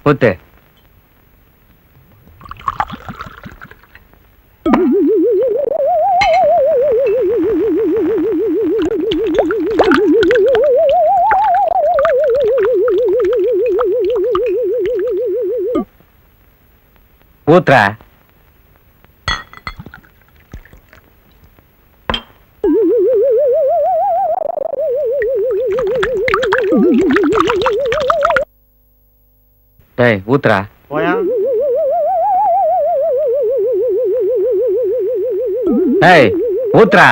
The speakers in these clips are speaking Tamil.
ஊத்து. ஊத்துற. டேய் ஊத்துறா. போயா. டேய் ஊத்துறா.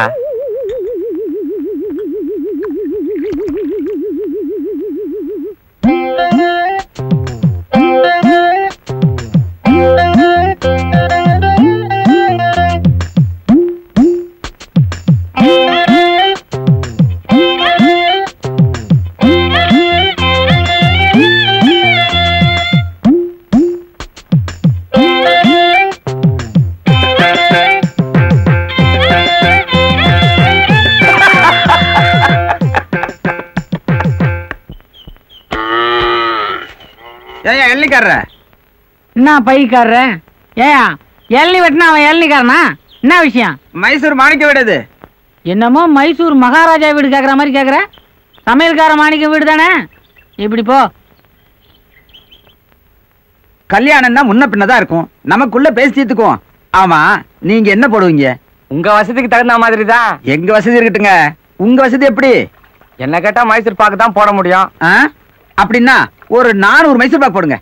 என்ன பைக்காரர? ஏயா எள்ளி வெட்டினா அவன் எள்ளிக்காரனா? என்ன விஷயம்? மைசூர் மாணிக்க வீடு. என்னமோ மைசூர் மகாராஜா வீடு கேக்குற மாதிரி கேக்குற. சமையல்கார மாணிக்க வீடு தானே? இப்படி போ. கல்யாணம் தான் முன்ன பின்னதான் இருக்கும், நமக்குள்ள பேசி தீர்த்துக்குவோம். ஆமா, நீங்க என்ன போடுவீங்க? உங்க வசதிக்கு தகுந்த மாதிரி தான். எங்க வசதி இருக்கட்டுங்க, உங்க வசதி எப்படி? என்ன கேட்டா மைசூர் பாக்கு தான் போட முடியும். அப்படின்னா ஒரு 400 மைசூர் பாக்கு போடுங்க.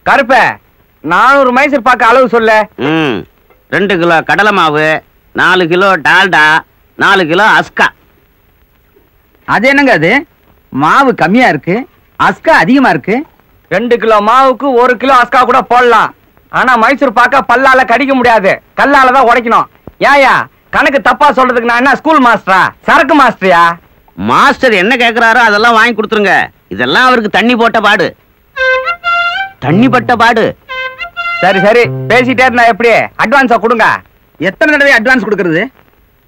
கருப்ப 400 மைசூர் பாக்கு அளவு சொல்ல. 2 கிலோ கடலை மாவு, 4 கிலோ டால்டா, 4 கிலோ அஸ்கா. அது என்னங்க அது? மாவு கம்மியா இருக்கு, அஸ்கா அதிகமா இருக்கு. 2 கிலோ மாவுக்கு 1 கிலோ அஸ்கா கூட போடலாம். ஆனா மைசூர் பாக்க பல்லால கடிக்க முடியாது, கல்லால தான் உடைக்கணும். ஏயா கணக்கு தப்பா சொல்றதுக்கு நான் என்ன ஸ்கூல் மாஸ்டரா, சரக்கு மாஸ்டரியா? மாஸ்டர் என்ன கேக்குறாரோ அதெல்லாம் வாங்கி கொடுத்துருங்க. இதெல்லாம் அவருக்கு தண்ணி போட்ட பாடு. தண்ணி பட்ட பாடு. சரி சரி, பேசிட்டே இருந்தா எப்படி? அட்வான்ஸா கொடுங்க. எத்தனை தடவை அட்வான்ஸ் கொடுக்கறது?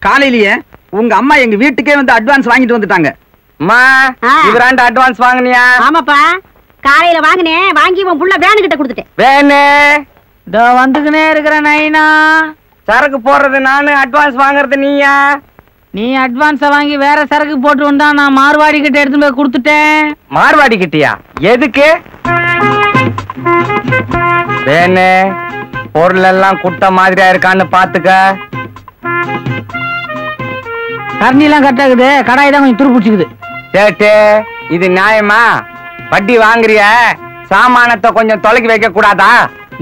காலையிலேயே உங்க அம்மா எங்க வீட்டுக்கே வந்து அட்வான்ஸ் வாங்கிட்டு வந்துட்டாங்க. அம்மா, இவராண்ட அட்வான்ஸ் வாங்குனியா? ஆமாப்பா, காலையில வாங்கினேன். வாங்கி உன் புள்ள வேனு கிட்ட கொடுத்துட்டேன். வேணு இதோ வந்துக்கினே இருக்கிற நைனா. சரக்கு போடுறது நானு, அட்வான்ஸ் வாங்குறது நீயா? நீ அட்வான்ஸ வாங்கி வேற சரக்கு போட்டு வந்தா நான் மார்வாடி கிட்ட எடுத்து போய் கொடுத்துட்டேன். மார்வாடி கிட்டியா? எதுக்கு? வேணு பொருள் எல்லாம் குட்ட மாதிரியா இருக்கான்னு பாத்துக்க. கரண்டி எல்லாம் கட்டாக்குது, கடாய் தான் கொஞ்சம் துரு பிடிச்சிக்குது. சேட்டு, இது நியாயமா? வட்டி வாங்குறிய, சாமானத்தை கொஞ்சம் தொலைக்கி வைக்க கூடாதா?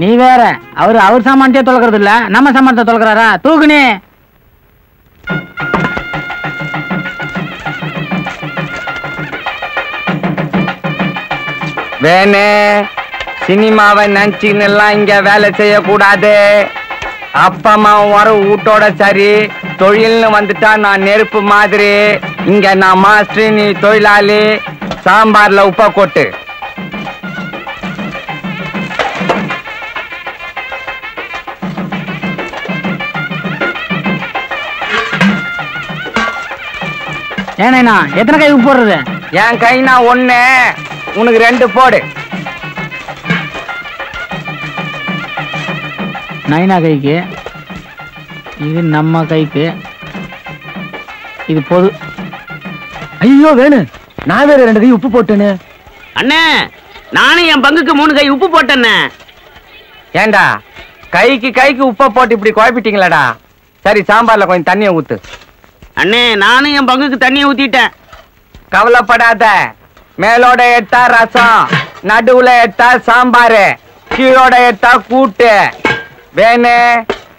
நீ வேற, அவர் சாமானத்தையே தொலைக்கிறது இல்ல, நம்ம சாமானத்தை தொலைக்கிறாரா? தூக்குனே. வேணு சினிமாவை நினைச்சுன்னு எல்லாம் இங்க வேலை செய்யக்கூடாது. அப்பா அம்மா வர வீட்டோட சரி, தொழில்னு வந்துட்டா நான் நெருப்பு மாதிரி. இங்க நான் மாஸ்டர், நீ தொழிலாளி. சாம்பார்ல உப்பை கொட்டு. ஏனா எத்தனை கை உப்பு போடுறது? என் கைனா 1, உனக்கு 2 போடு. நைனா கைக்கு, இது நம்ம கைக்கு, இது பொது. ஐயோ வேணு, நான் வேற 2 கை உப்பு போட்டேன்னு. அண்ணே, நானும் என் பங்குக்கு 3 கை உப்பு போட்டேன்னு. ஏண்டா கைக்கு உப்பை போட்டு இப்படி குழப்பிட்டீங்களாடா? சரி, சாம்பார்ல கொஞ்சம் தண்ணியை ஊத்து. அண்ணே, நானும் என் பங்குக்கு தண்ணியை ஊத்திட்டேன். கவலைப்படாத, மேலோட எடுத்தா ரசம், நடுவுல எடுத்தா சாம்பாரு, கீழோட எடுத்தா கூட்டு. வேணு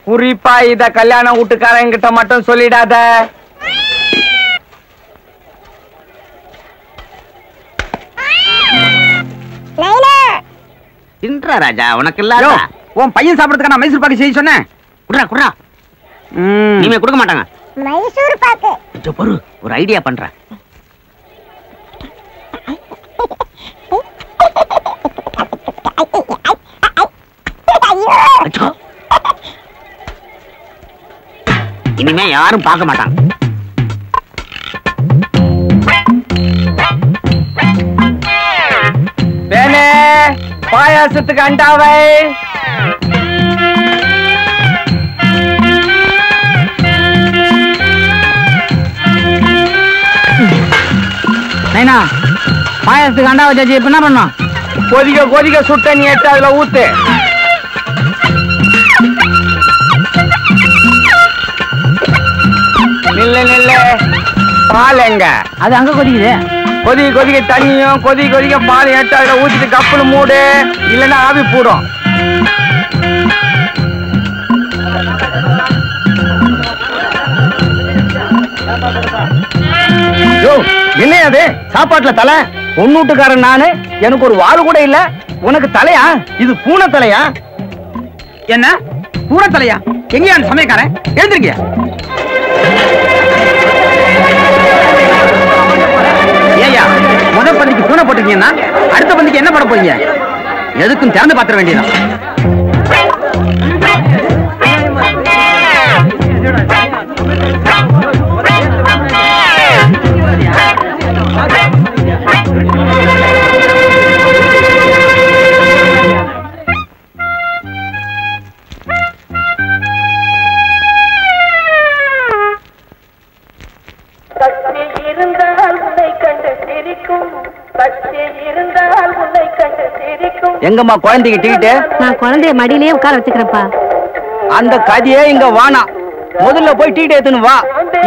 குறிப்பா இத கல்யாண வீட்டுக்காரங்கிட்ட மட்டும் சொல்லிடாத. தின்றா ராஜா, உனக்கு இல்லாத. உன் பையன் சாப்பிடறதுக்கு நான் மைசூர் பாக்கு செய்ய சொன்னேன். குடுறா குடுறா. இனிமே கொடுக்க மாட்டாங்க மைசூர் பாக்கு. கொஞ்சம் பொறு, ஒரு ஐடியா பண்றேன். இனிமே யாரும் பார்க்க மாட்டாங்க. வேணு பாயாசத்துக்கு அண்டாவை. நைனா பாயாசத்துக்கு அண்டா வச்சாச்சு. இப்ப என்ன பண்ணோம்? கொதிக்க கொதிக்க சுட்ட நீ எடுத்து அதுல ஊத்து. நில்ல நில்ல. பால் எங்க? அது அங்க கொதிக்குது. கொதிக்க கொதிக்க தண்ணியும் கொதிக்க கொதிக்க பால் எடுத்து அதுல ஊத்திட்டு கப்புனு மூடு, இல்லைன்னா ஆவி போடும். என்ன அது சாப்பாட்டுல தலை? பொண்ணூட்டுக்காரன் நானு, எனக்கு ஒரு வால் கூட இல்ல, உனக்கு தலையா? இது பூனை தலையா? என்ன பூனை தலையா? எங்கயா சமயக்காரன்? எழுந்திருக்கியா? ஏயா முத பந்திக்கு பூனை போட்டிருக்கீங்கன்னா அடுத்த பந்திக்கு என்ன பண்ண போறீங்க? எதுக்கும் திறந்து பாத்திர வேண்டியதான். எங்கம்மா குழந்தைக்கு டிக்கெட்டு? நான் குழந்தைய மடியிலேயே உட்கார வச்சுக்கிறேன்ப்பா. அந்த கதையே இங்க வானா. முதல்ல போய் டிக்கெட் எடுத்துன்னு வா,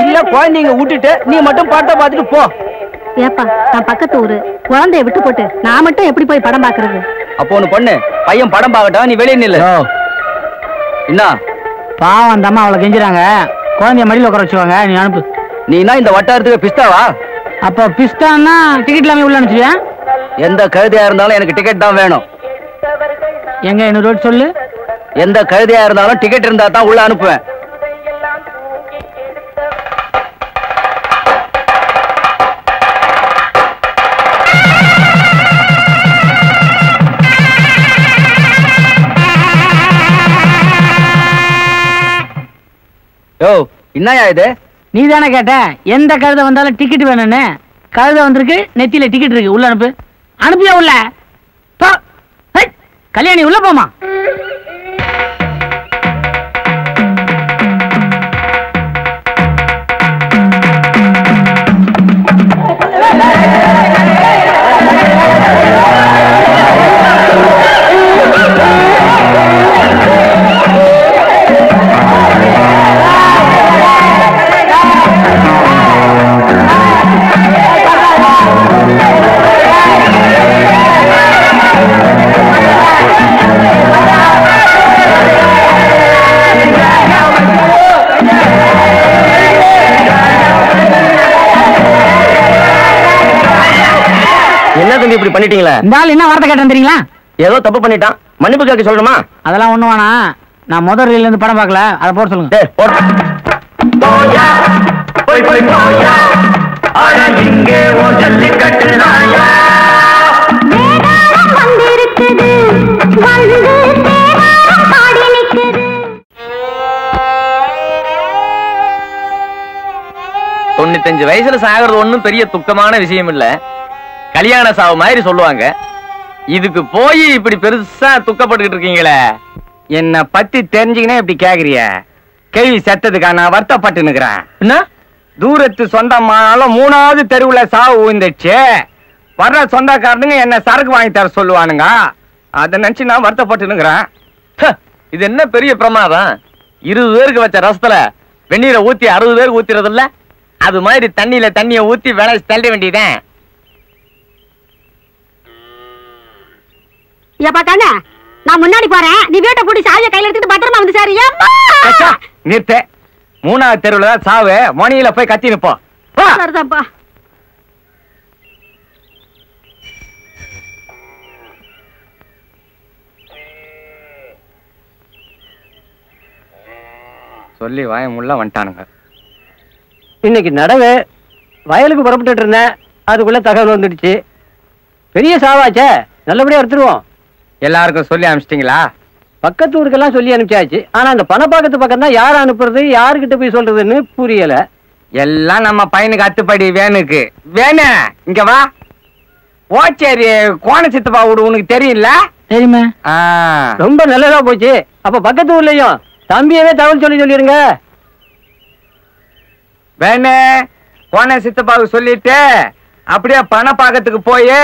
இல்ல குழந்தைங்க விட்டுட்டு நீ மட்டும் படத்தை பார்த்துட்டு போ. ஏப்பா நான் பக்கத்து ஊரு, குழந்தைய விட்டு போட்டு நான் மட்டும் எப்படி போய் படம் பாக்குறது? அப்போ ஒண்ணு பண்ணு, பையன் படம் பார்க்கட்டும், நீ வெளியே நில்லு. என்ன பாவம் அந்த அம்மா அவளை கெஞ்சுறாங்க, குழந்தைய மடியில் உட்கார வச்சுவாங்க, நீ அனுப்பு. நீ என்ன இந்த வட்டாரத்துக்கு பிஸ்தாவா? அப்ப பிஸ்தான்னா டிக்கெட் இல்லாம உள்ள அனுப்பிச்சியா? எந்த கழுதையா இருந்தாலும் எனக்கு டிக்கெட் தான் வேணும். எங்க இன்னொரு ரோட் சொல்லு. எந்த கழுதையா இருந்தாலும் டிக்கெட் இருந்தா தான் உள்ள அனுப்புவேன். யோ என்னயா இது? நீ தானே கேட்ட எந்த கழுதை வந்தாலும் டிக்கெட் வேணும்னு. கழுதை வந்திருக்கு, நெத்தியில டிக்கெட் இருக்கு, உள்ள அனுப்பு. அனுப்பியா உள்ள? கல்யாணி உள்ள போமா. இப்படி பண்ணிட்டீங்களா? இந்த ஆள் என்ன வார்த்தை கேட்டேன் தெரியுங்களா? ஏதோ தப்பு பண்ணிட்டான், மன்னிப்பு கேட்க சொல்லணுமா? அதெல்லாம் ஒண்ணு வேணாம், நான் முதல் ரீல்ல இருந்து படம் பார்க்கல, அதை போட சொல்லுங்க. தொண்ணூத்தஞ்சு வயசுல சாகிறது ஒண்ணும் பெரிய துக்கமான விஷயம் இல்ல, கல்யாண சாவு மாதிரி சொல்லுவாங்க. இதுக்கு போய் இப்படி பெருசா துக்கப்பட்டு இருக்கீங்களே. என்ன பத்தி தெரிஞ்சுக்கினே இப்படி கேக்குறிய? கேள்வி செத்ததுக்கா நான் வருத்தப்பட்டு நிக்கிறேன். என்ன தூரத்து சொந்தமானாலும் 3வது தெருவுல சாவு ஊந்துச்சு. வர்ற சொந்தக்காரனுங்க என்ன சரக்கு வாங்கி தர சொல்லுவானுங்க, அதை நினைச்சு நான் வருத்தப்பட்டு நிக்கிறேன். இது என்ன பெரிய பிரமாதம்? 20 பேருக்கு வச்ச ரசத்துல வெந்நீரை ஊத்தி 60 பேருக்கு ஊத்திறது இல்ல, அது மாதிரி தண்ணியில தண்ணிய ஊத்தி வேலை தள்ள வேண்டியதான். ஏப்பா கண்ணா, நான் முன்னாடி போறேன், நீ வீட்டை பூட்டி சாவியை கையில எடுத்துட்டு பத்திரமா வந்து சார். நிறுத்த, 3வது தெருவுல தான் சாவு, மணியில போய் கத்தி நிப்போம். சரிதான்ப்பா. சொல்லி வாயமுள்ள வந்துட்டானுங்க. இன்னைக்கு நடவு வயலுக்கு புறப்பட்டு இருந்தேன், அதுக்குள்ள தகவல் வந்துடுச்சு. பெரிய சாவாச்சே, நல்லபடியா எடுத்துருவோம். எல்லாருக்கும் சொல்லி அனுப்பிச்சிட்டீங்களா? பக்கத்து ஊருக்கெல்லாம் சொல்லி அனுப்பிச்சாச்சு. ஆனா அந்த பணப்பாக்கத்து பக்கம் தான் யார் அனுப்புறது, யாருக்கிட்ட போய் சொல்றதுன்னு புரியல. எல்லாம் நம்ம பையனுக்கு அத்துப்படி வேணுக்கு. வேணு இங்க வா. ஓச்சேரி கோண சித்தப்பா வீடு உனக்கு தெரியும்ல? தெரியுமே. ரொம்ப நல்லதா போச்சு. அப்ப பக்கத்து ஊர்லயும் தம்பியவே தகவல் சொல்லிருங்க. வேணே போன சித்தப்பாவுக்கு சொல்லிட்டு அப்படியே பணப்பாக்கத்துக்கு போய்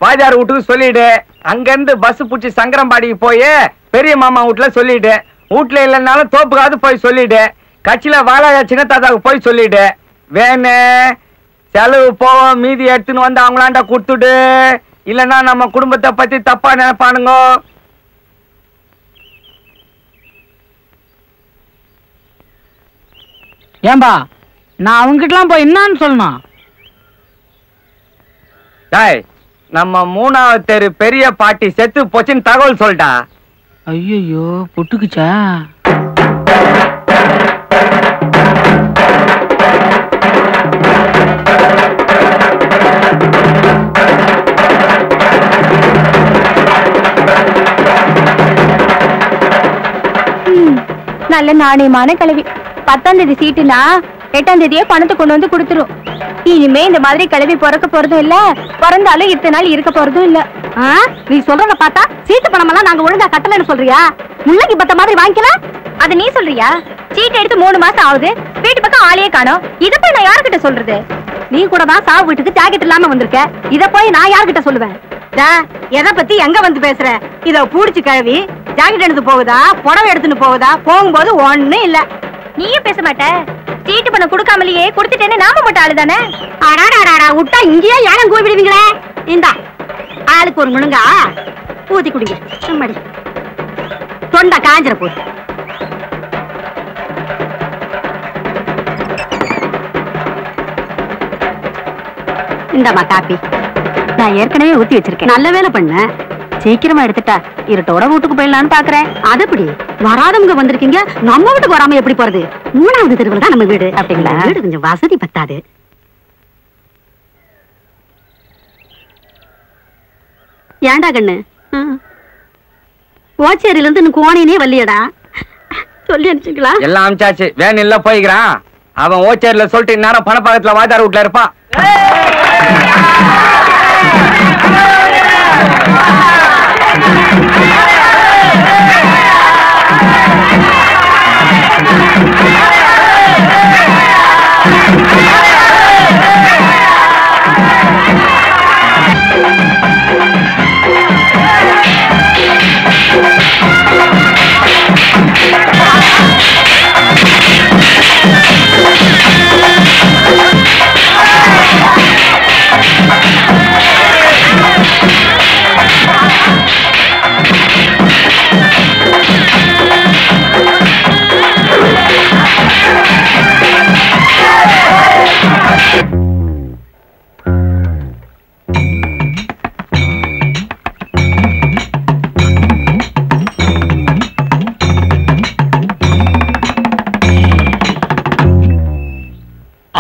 வாஜார் வீட்டுக்கு சொல்லிடு. அங்க இருந்து பஸ் புடிச்சு சங்கரம்பாடிக்கு போய் பெரிய மாமா வீட்டுல சொல்லிடு. வீட்டுல இல்லைன்னாலும் தோப்புக்காவது போய் சொல்லிடு. கட்சியில வாழ சின்ன தாத்தாவுக்கு போய் சொல்லிடு. வேணே செலவு போவோம், மீதி எடுத்துன்னு வந்து அவங்களாண்ட கொடுத்துடு. இல்லன்னா நம்ம குடும்பத்தை பத்தி தப்பா நினைப்பானுங்க. ஏன்பா நான் அவங்கிட்டலாம் போய் என்னன்னு சொல்லணும்? டாய், நம்ம 3வது தெரு பெரிய பாட்டி செத்து போச்சுன்னு தகவல் சொல்லிட்டா. ஐயோ பொட்டுக்குச்சா? நல்ல நாணயமான கிளவி. 10ஆம் தேதி சீட்டுனா 8ஆம் தேதியே பணத்தை கொண்டு வந்து கொடுத்துரும். இனிமே இந்த மாதிரி கிளவி பிறக்க போறதும் இல்ல, பிறந்தாலும் இத்தனை நாள் இருக்க போறதும் இல்ல. நீ சொல்றத பார்த்தா சீட்டு பணம் எல்லாம் நாங்க ஒழுங்கா கட்டலன்னு சொல்றியா? முள்ளங்கி பத்த மாதிரி வாங்கிக்கலாம். அது நீ சொல்றியா? சீட்டு எடுத்து 3 மாசம் ஆகுது, வீட்டு பக்கம் ஆளையே காணோம். இத போய் நான் யார்கிட்ட சொல்றது? நீ கூட தான் சாவு வீட்டுக்கு ஜாக்கெட் இல்லாம வந்திருக்க. இத போய் நான் யார்கிட்ட சொல்லுவேன்? எதை பத்தி எங்க வந்து பேசுற? இத பூடிச்சு கிளவி ஜாக்கெட் எடுத்து போகுதா, புடவை எடுத்துன்னு போகுதா? போகும்போது ஒண்ணு இல்ல. நீயே பேச மாட்ட. சீட்டு பண்ண கொடுக்காமலேயே கொடுத்துட்டேன்னு நாம மட்டும் ஆளு தானே. அடாடாடா விட்டா இங்கேயே ஏன் கூப்பிடுவீங்களே? இந்தா ஆளுக்கு ஒரு முழுங்கா ஊத்தி குடிங்க. சும்மாடி தொண்டை காஞ்சிர போது. இந்தாமா காப்பி. நான் ஏற்கனவே ஊத்தி வச்சிருக்கேன். நல்ல வேலை பண்ண, சீக்கிரமா எடுத்துட்டா இருட்டோட வீட்டுக்கு போயிடலான்னு பாக்குறேன். அது எப்படி வராதவங்க வந்திருக்கீங்க, நம்ம வீட்டுக்கு வராம எப்படி போறது? 3வது தெருவில் தான் நம்ம வீடு. அப்படிங்களா? வீடு கொஞ்சம் வசதி பத்தாது. ஏண்டா கண்ணு, ஓச்சேரியில இருந்து இன்னும் கோணையினே வரலையடா. சொல்லி அனுப்பிச்சுக்கலாம். எல்லாம் அமிச்சாச்சு. வேன் இல்ல போய்க்கிறான். அவன் ஓச்சேரியில சொல்லிட்டு நேரம் பணப்பாக்கத்துல வாஜார் வீட்டுல இருப்பான்.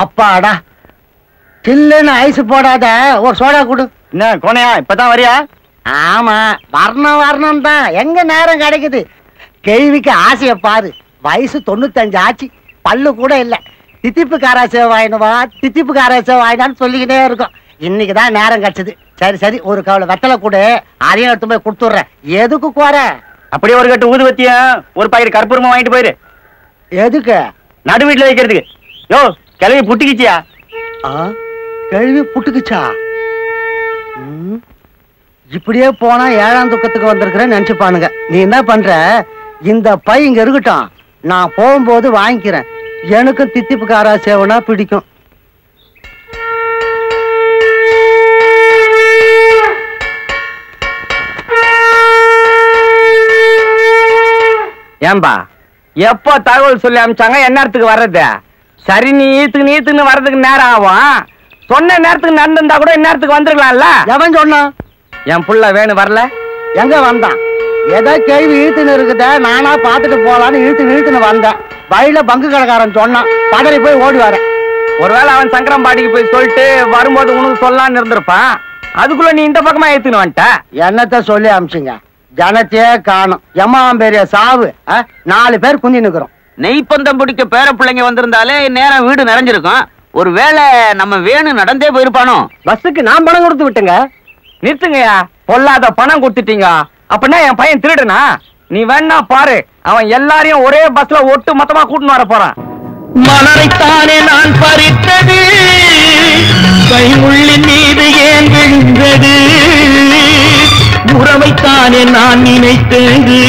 அப்பாடா, சில்லுன்னு ஐஸ் போடாத ஒரு சோடா குடு. என்ன கோனையா, இப்பதான் வரியா? ஆமா, வரணும் தான். எங்க நேரம் கிடைக்குது? கேள்விக்கு ஆசைய பாரு. வயசு 95 ஆச்சு, பல்லு கூட இல்ல. தித்திப்பு காராசே வாயினுவா, தித்திப்பு காராசே வாயினான்னு சொல்லிக்கிட்டே இருக்கும். இன்னைக்குதான் நேரம் கிடைச்சது. சரி சரி, ஒரு கவலை வெத்தலை கூட அதையும் எடுத்து போய் கொடுத்துட்றேன். எதுக்கு கோர? அப்படியே ஒரு கட்டு ஊதுவத்தியா, ஒரு பாக்கெட் கற்பூரமா வாங்கிட்டு போயிரு. எதுக்கு? நடு வீட்டுல வைக்கிறதுக்கு. யோ கிளவி புட்டிக்கிச்சியா? கேள்வி புட்டுக்குச்சா? இப்படியே போனா 7ஆம் துக்கத்துக்கு வந்திருக்கிறேன்னு நினைச்சுப்பானுங்க. நீ என்ன பண்ற, இந்த பை இங்க இருக்கட்டும், நான் போகும்போது வாங்கிக்கிறேன். எனக்கும் தித்திப்பு காரா சேவனா பிடிக்கும். ஏம்பா, எப்போ தகவல் சொல்லி அனுப்பிச்சாங்க, என்ன நேரத்துக்கு வர்றது? சரி, நீ ஈத்துக்கு வர்றதுக்கு நேரம் ஆகும். சொன்ன நேரத்துக்கு நடந்திருந்தா கூட இந்நேரத்துக்கு வந்துருக்கலாம்ல. எவன் சொன்னா? என் புள்ள வேணும் வரல. எங்க வந்தான்? ஏதோ கேள்வி இழுத்துன்னு இருக்குத, நானா பாத்துட்டு போலான்னு இழுத்துன்னு வந்தேன். வயல பங்கு கடைக்காரன் சொன்னான், பதறி போய் ஓடி வரேன். ஒருவேளை அவன் சங்கரம்பாடிக்கு போய் சொல்லிட்டு வரும்போது உனக்கு சொல்லலான்னு இருந்திருப்பான். அதுக்குள்ள நீ இந்த பக்கமா ஏத்துன்னு வந்துட்ட. என்னத்த சொல்லி அமிச்சிங்க? ஜனத்தையே காணும். எம்மாம் பெரிய சாவு. 4 பேர் குந்தி நிக்கிறோம். நெய்ப்பந்தம் பிடிக்க பேர பிள்ளைங்க வந்திருந்தாலே நேரம் வீடு நிறைஞ்சிருக்கும். ஒருவேளை நம்ம வேணும் நடந்தே போயிருப்பானோ? பஸ்ஸுக்கு நான் பணம் கொடுத்து விட்டுங்க. நிறுத்துங்கய்யா, பொல்லாத பணம் கொடுத்துட்டீங்க. அப்படின்னா என் பையன் திருடுனா? நீ வேணா பாரு, அவன் எல்லாரையும் ஒரே பஸ்ல ஒட்டு மொத்தமா கூட்டின்னு வர போறான். மலரைத்தானே நான் பறித்தது, கைமுள்ளின் மீது ஏன் விழுந்தது? உறவைத்தானே நான் நினைத்தது,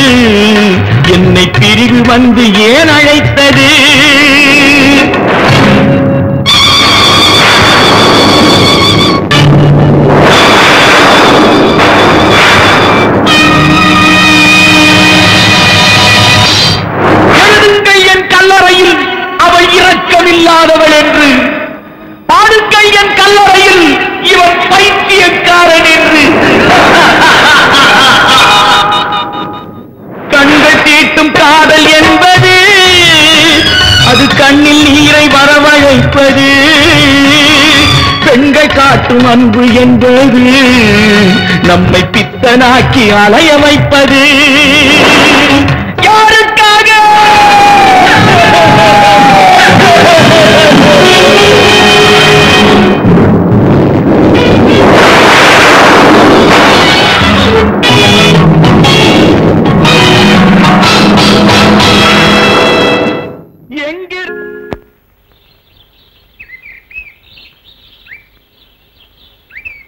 என்னை பிரிவு வந்து ஏன் அழைத்தது? இரக்கமில்லாதவள் என்று பாடுங்கள் என் கல்லறையில், இவன் பைத்தியக்காரன் என்று. கண்கள் தீட்டும் காதல் என்பது அது கண்ணில் நீரை வரவழைப்பது. பெண்கள் காட்டும் அன்பு என்பது நம்மை பித்தனாக்கி அலைய வைப்பது.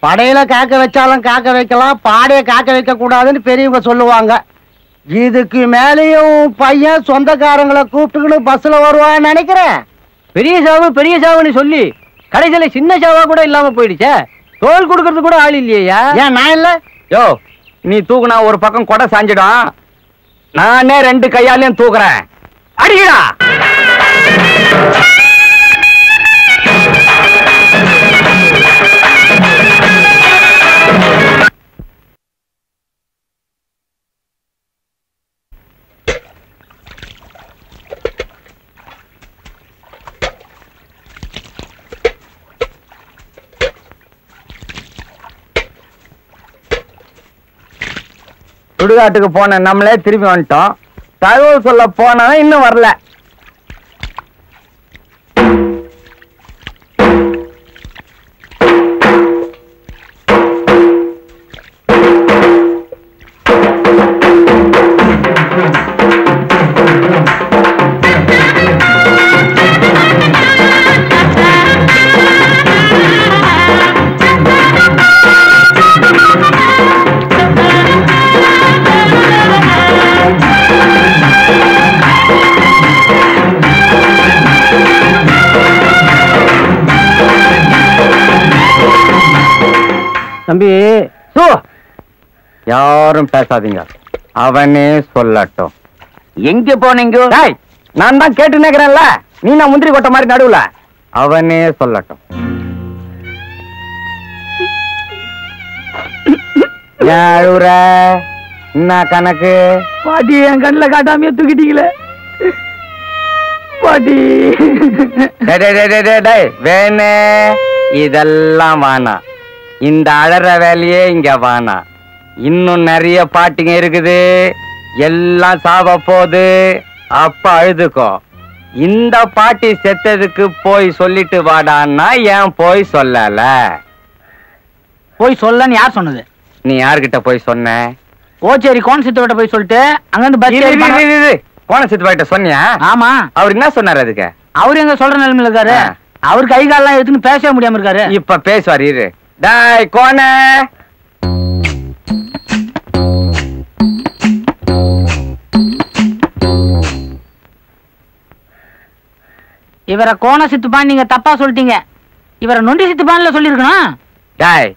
படையில காக்க வச்சாலும் காக்க வைக்கலாம், பாடைய காக்க வைக்க கூடாதுன்னு பெரியவங்க சொல்லுவாங்க. இதுக்கு மேலேயும் பையன் சொந்தக்காரங்களை கூப்பிட்டுக்கிட்டு பஸ்ல வருவான்னு நினைக்கிறேன். பெரிய சாவுன்னு சொல்லி கடைசியில சின்ன சாவா கூட இல்லாம போயிடுச்சே. தோல் கொடுக்கறது கூட ஆள் இல்லையா? ஏன் நான் இல்ல? யோ, நீ தூக்குனா ஒரு பக்கம் கொடை சாஞ்சிடும், நானே 2 கையாலையும் தூக்குறேன். அடிக்கடா. சுடுகாட்டுக்கு போன நம்மளே திரும்பி வந்துட்டோம். தகவல் சொல்ல போனா இன்னும் வரல. தம்பி, யாரும் பேசாதீங்க, அவனே சொல்லட்டும். எங்க போனீங்க? நான் தான் கேட்டு நிக்கிறேன்ல, நீ நான் முந்திரி கொட்ட மாதிரி நடுவுல. அவனே சொல்லட்டும். அழுற என்ன கணக்கு? பாட்டி என் கண்ணுல காட்டாமையே தூக்கிட்டீங்களே பாட்டி. வேணே, இதெல்லாம் வேணாம். இந்த அழற வேலையே இங்க வேணாம். இன்னும் நிறைய பாட்டிங்க இருக்குது, எல்லாம் சாவ போகுது. அப்ப அழுதுக்கோ. இந்த பாட்டி செத்ததுக்கு போய் சொல்லிட்டு வாடான்னா ஏன் போய் சொல்லல? போய் சொல்லன்னு யார் சொன்னது? நீ யார்கிட்ட போய் சொன்ன? ஓச்சேரி கோணசித்தோட போய் சொல்லிட்டு அங்கிருந்து பஸ் கோணசித்துவாயிட்ட சொன்னியா? ஆமா. அவர் என்ன சொன்னாரு அதுக்கு? அவரு எங்க சொல்ற நிலைமையில இருக்காரு. அவரு கை காலெல்லாம் எடுத்துன்னு பேசவே முடியாம இருக்காரு. இப்ப பேசுவார் இரு. டாய் கோண, இவரை கோண சித்துப்பான் நீங்க தப்பா சொல்லிட்டீங்க. இவரை நொண்டி சித்துப்பான்ல சொல்லிருக்கணும். டாய்,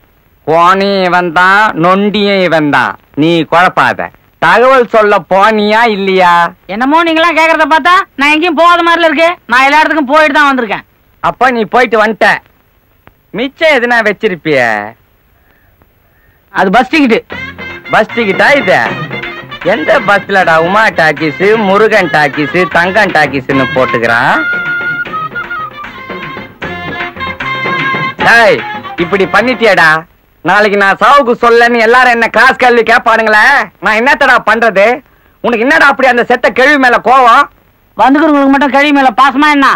கோணியும் இவன் தான், நொண்டியும் இவன் தான். நீ குழப்பாத. தகவல் சொல்ல போனியா இல்லையா? என்னமோ நீங்களாம் கேக்குறத பார்த்தா நான் எங்கேயும் போகாத மாதிரில இருக்கு. நான் எல்லா இடத்துக்கும் போயிட்டு தான் வந்திருக்கேன். அப்ப நீ போயிட்டு வந்துட்ட. மிச்சம் எதுனா வச்சிருப்பிய? அது பஸ் டிக்கெட். பஸ் டிக்கெட்டா இது? எந்த பஸ்லடா உமா டாக்கிஸ், முருகன் டாக்கிஸ், தங்கன் டாக்கிஸ்னு போட்டுக்கிறான்? டாய், இப்படி பண்ணிட்டியடா. நாளைக்கு நான் சாவுக்கு சொல்லன்னு எல்லாரும் என்ன கிராஸ் கேள்வி கேட்பானுங்களே, நான் என்னத்தடா பண்றது? உனக்கு என்னடா அப்படி அந்த செத்த கேள்வி மேல கோவம்? வந்துக்கிறவங்களுக்கு மட்டும் கழி மேல பாசமா என்ன?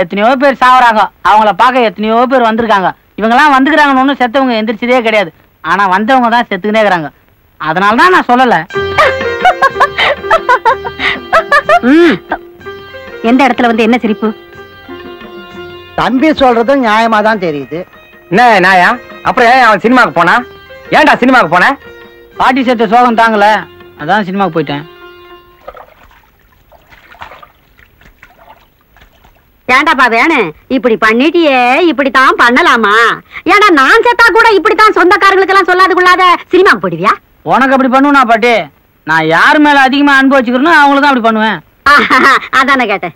எத்தனையோ பேர் சாவறாங்க, அவங்கள பார்க்க எத்தனையோ பேர் வந்திருக்காங்க. இவங்கெல்லாம் வந்துக்கிறாங்கன்னு ஒன்றும் செத்தவங்க எந்திரிச்சதே கிடையாது. ஆனா வந்தவங்க தான் செத்துக்கினே இருக்கிறாங்க. அதனாலதான் நான் சொல்லல. எந்த இடத்துல வந்து என்ன சிரிப்பு? தம்பி சொல்றதும் நியாயமா தான் தெரியுது. என்ன நாயா? அப்புறம் ஏன் அவன் சினிமாக்கு போனா? ஏன்டா சினிமாக்கு போன? பாட்டி சேர்த்த சோகம் தாங்கல, அதான் சினிமாக்கு போயிட்டேன். ஏண்டாப்பா வேணும் இப்படி பண்ணிட்டியே, இப்படித்தான் பண்ணலாமா? ஏன்னா நான் செத்தா கூட இப்படித்தான் சொந்தக்காரங்களுக்கு எல்லாம் சொல்லாது கொள்ளாத சினிமாக்கு போயிடுவியா? உனக்கு அப்படி பண்ணுவேனா பாட்டி? நான் யார் மேல அதிகமா அன்பு வச்சுக்கிறேனோ அவங்களுக்கு தான் அப்படி பண்ணுவேன். அதானே கேட்டேன்.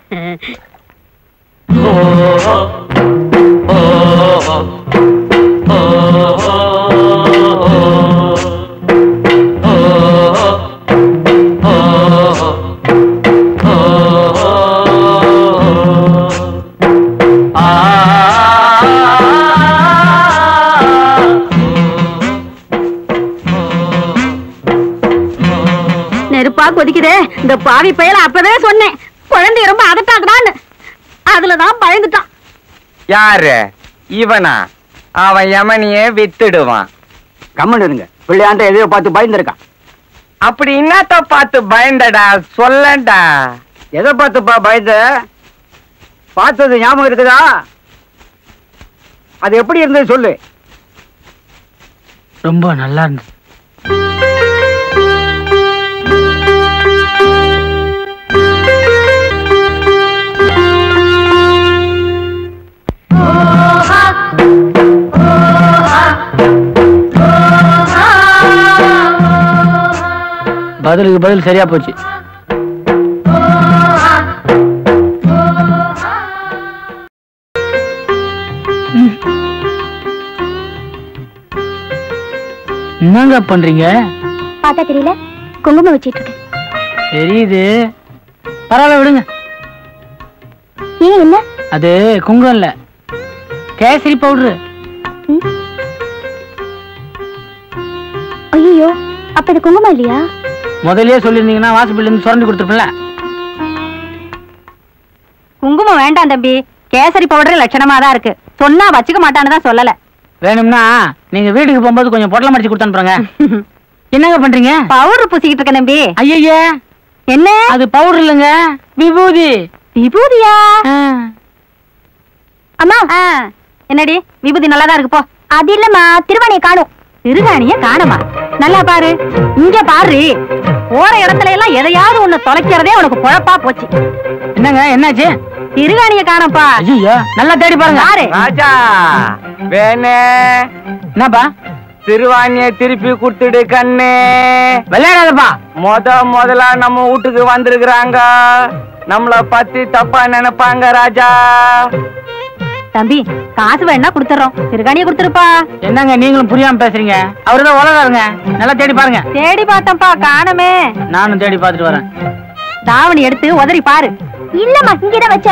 நெருப்பா கொதிக்குதே, இந்த பாவி பயல அப்பவே சொன்னேன் குழந்தை ரொம்ப அதட்டாக்குதான்னு. அதுலதான் பயந்துட்டான். யாரு இவனா? அவன் யமனியே வித்துடுவான். கம்மன் இருங்க, பிள்ளையாண்ட எதையோ பார்த்து பயந்துருக்கான். அப்படி என்னத்த பார்த்து பயந்தடா சொல்லண்டா. எதை பார்த்துப்பா பயந்த? பார்த்தது ஞாபகம் இருக்குதா? அது எப்படி இருந்தது சொல்லு. ரொம்ப நல்லா இருந்தது. பதிலுக்கு பதில் சரியா போச்சு. என்னங்க பண்றீங்க? பார்த்தா தெரியல, குங்குமம் வச்சிட்டு இருக்கு. தெரியுது, பரவாயில்ல விடுங்க. ஏன் என்ன? அது குங்குமம் இல்ல, கேசரி பவுடரு. ஐயோ, அப்ப இது குங்குமம் இல்லையா? முதல்லயே சொல்லிருந்தீங்கன்னா வாசப்பள்ளில இருந்து சுரண்டி கொடுத்துருப்பல. குங்குமம் வேண்டாம் தம்பி, கேசரி பவுடர் லட்சணமா தான் இருக்கு. சொன்னா வச்சுக்க மாட்டான்னு தான் சொல்லல. வேணும்னா நீங்க வீட்டுக்கு போகும்போது கொஞ்சம் பொட்டலம் அடிச்சு கொடுத்து அனுப்புறேங்க. என்னங்க பண்றீங்க? பவுடர் பூசிக்கிட்டு இருக்க தம்பி. ஐயே, என்ன அது பவுடர் இல்லைங்க, விபூதி. விபூதியா? அம்மா என்னடி விபூதி நல்லாதான் இருக்கு போ. அது இல்லம்மா, திருவாணியை காணும். திருவாணிய காணமா? நல்லா பாரு, இங்க பாரு. போற இடத்துல எல்லாம் எதையாவது ஒண்ணு தொலைக்கிறதே உனக்கு பொழப்பா போச்சு. என்னங்க என்னாச்சு? திருவாணிய காணப்பா. ஐயோ, நல்லா தேடி பாருங்க. யாரு? ராஜா வேணே. என்னப்பா? திருவாணிய திருப்பி கொடுத்துடு கண்ணு. விளையாடாதப்பா. முதலா நம்ம வீட்டுக்கு வந்திருக்கிறாங்க, நம்மள பத்தி தப்பா நினைப்பாங்க ராஜா. தம்பி காசு வேணா கொடுத்துறோம், திருகாணிய கொடுத்துருப்பா. என்னங்க நீங்களும் புரியாம பேசுறீங்க? அவருதான் உலகாருங்க, நல்லா தேடி பாருங்க. தேடி பார்த்தப்பா, காணமே. நானும் தேடி பார்த்துட்டு வரேன். தாவணி எடுத்து உதறி பாரு. இல்லம்மா, இங்கதான் வச்ச.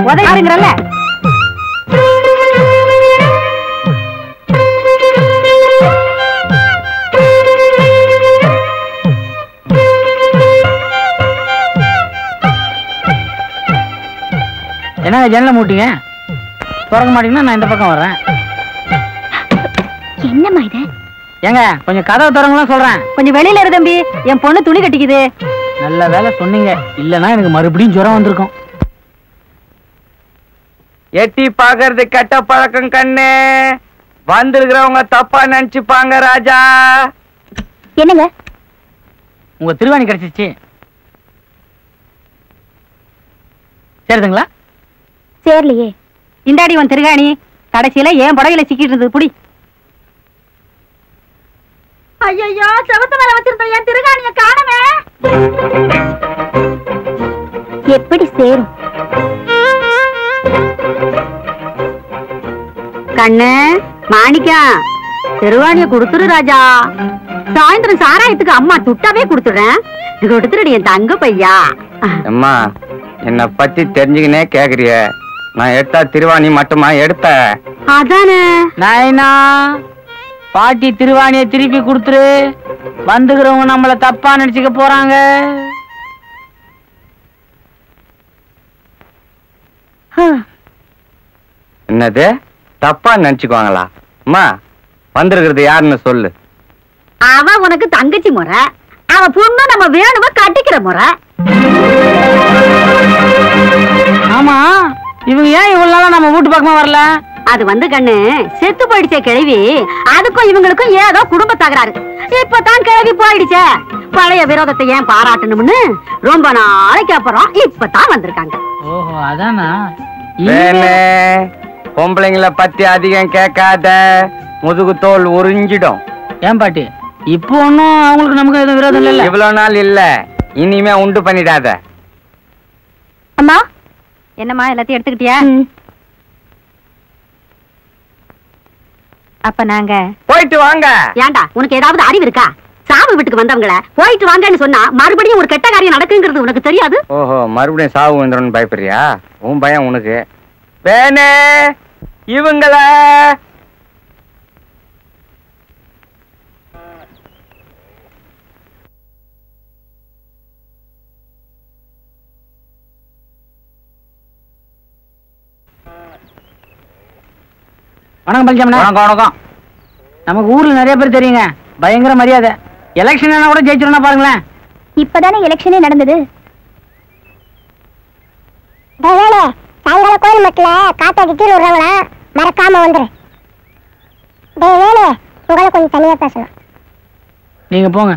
உதறி பாருங்கறல்ல. என்னங்க ஜன்னல மூட்டிங்க? திறக்க மாட்டீங்கன்னா நான் இந்த பக்கம் வர்றேன். என்னம்மா இது? ஏங்க கொஞ்சம் கதவை திறங்கலாம் சொல்றேன். கொஞ்சம் வெளியில இரு தம்பி, என் பொண்ணு துணி கட்டிக்குது. நல்ல வேலை சொன்னீங்க, இல்லன்னா எனக்கு மறுபடியும் ஜுரம் வந்திருக்கும். எட்டி பாக்குறது கெட்ட பழக்கம் கண்ணு. வந்திருக்கிறவங்க தப்பா நினைச்சுப்பாங்க ராஜா. என்னங்க? உங்க திருவாணி கிடைச்சிச்சு. சரிதுங்களா? சேரலையே. இந்தாடி உன் திருகாணி. கடைசியில ஏன் புடவையில சிக்கிட்டு இருந்தது புடி. ஐயோ, செவத்து மேல வச்சிருந்த என் திருகாணிய காணமே. எப்படி சேரும்? கண்ணு மாணிக்கம், திருவாணிய கொடுத்துரு ராஜா. சாயந்தரம் சாராயத்துக்கு அம்மா துட்டாவே கொடுத்துடுறேன். கொடுத்துருடி என் தங்க பையா. அம்மா, என்ன பத்தி தெரிஞ்சுக்கினே கேக்குறிய? நான் எடுத்தா திருவாணி மட்டுமா எடுத்த? அதானே. நாயனா, பாட்டி திருவாணியை திருப்பி கொடுத்துரு. வந்துக்கிறவங்க நம்மள தப்பா நினைச்சுக்க போறாங்க. என்னது? தப்பா நினைச்சுக்குவாங்களா? அம்மா, வந்திருக்கிறது யாருன்னு சொல்லு. அவ உனக்கு தங்கச்சி முறை, அவ பொண்ணு நம்ம வேணும கட்டிக்கிற முறை. ஆமா, இவங்க ஏன் இவ்வளவு நாளா நம்ம வீட்டு பக்கமா வரல? அது வந்து கண்ணு செத்து போயிடுச்சே கிழவி, அதுக்கும் இவங்களுக்கும் ஏதோ குடும்ப தகராறு. இப்பதான் கிழவி போயிடுச்சே, பழைய விரோதத்தை ஏன் பாராட்டணும்னு ரொம்ப நாளைக்கு அப்புறம் இப்பதான் வந்திருக்காங்க. ஓஹோ, அதானா? வேணே, பொம்பளைங்கள பத்தி அதிகம் கேட்காத, முதுகு தோல் உறிஞ்சிடும். ஏன் பாட்டி, இப்போ ஒன்னும் அவங்களுக்கு நமக்கு எதுவும் விரோதம் இல்ல? இவ்வளவு நாள் இல்ல, இனிமே உண்டு பண்ணிடாத. அம்மா, என்னம்மா எல்லாத்தையும் எடுத்துக்கிட்டியா? அப்ப நாங்க போயிட்டு வாங்க. ஏண்டா, உனக்கு ஏதாவது அறிவு இருக்கா? சாவு வீட்டுக்கு வந்தவங்கள போயிட்டு வாங்கன்னு சொன்னா மறுபடியும் ஒரு கெட்ட காரியம் நடக்குங்கிறது உனக்கு தெரியாது? ஓஹோ, மறுபடியும் சாவு வந்துடும் பயப்படுறியா? உன் பயம் உனக்கு. வேணே, இவங்கள வணக்கம் பழனிசாமி. வணக்கம் வணக்கம். நமக்கு ஊர்ல நிறைய பேர் தெரியுங்க, பயங்கர மரியாதை. எலெக்ஷன் கூட ஜெயிச்சிருந்தா பாருங்களேன். இப்பதானே எலெக்ஷனே நடந்தது. சாயங்கால கோயில் மட்டில காத்தாடி கீழே விடுறாங்களா, மறக்காம வந்துரு. உங்களை கொஞ்சம் தனியா பேசணும். நீங்க போங்க.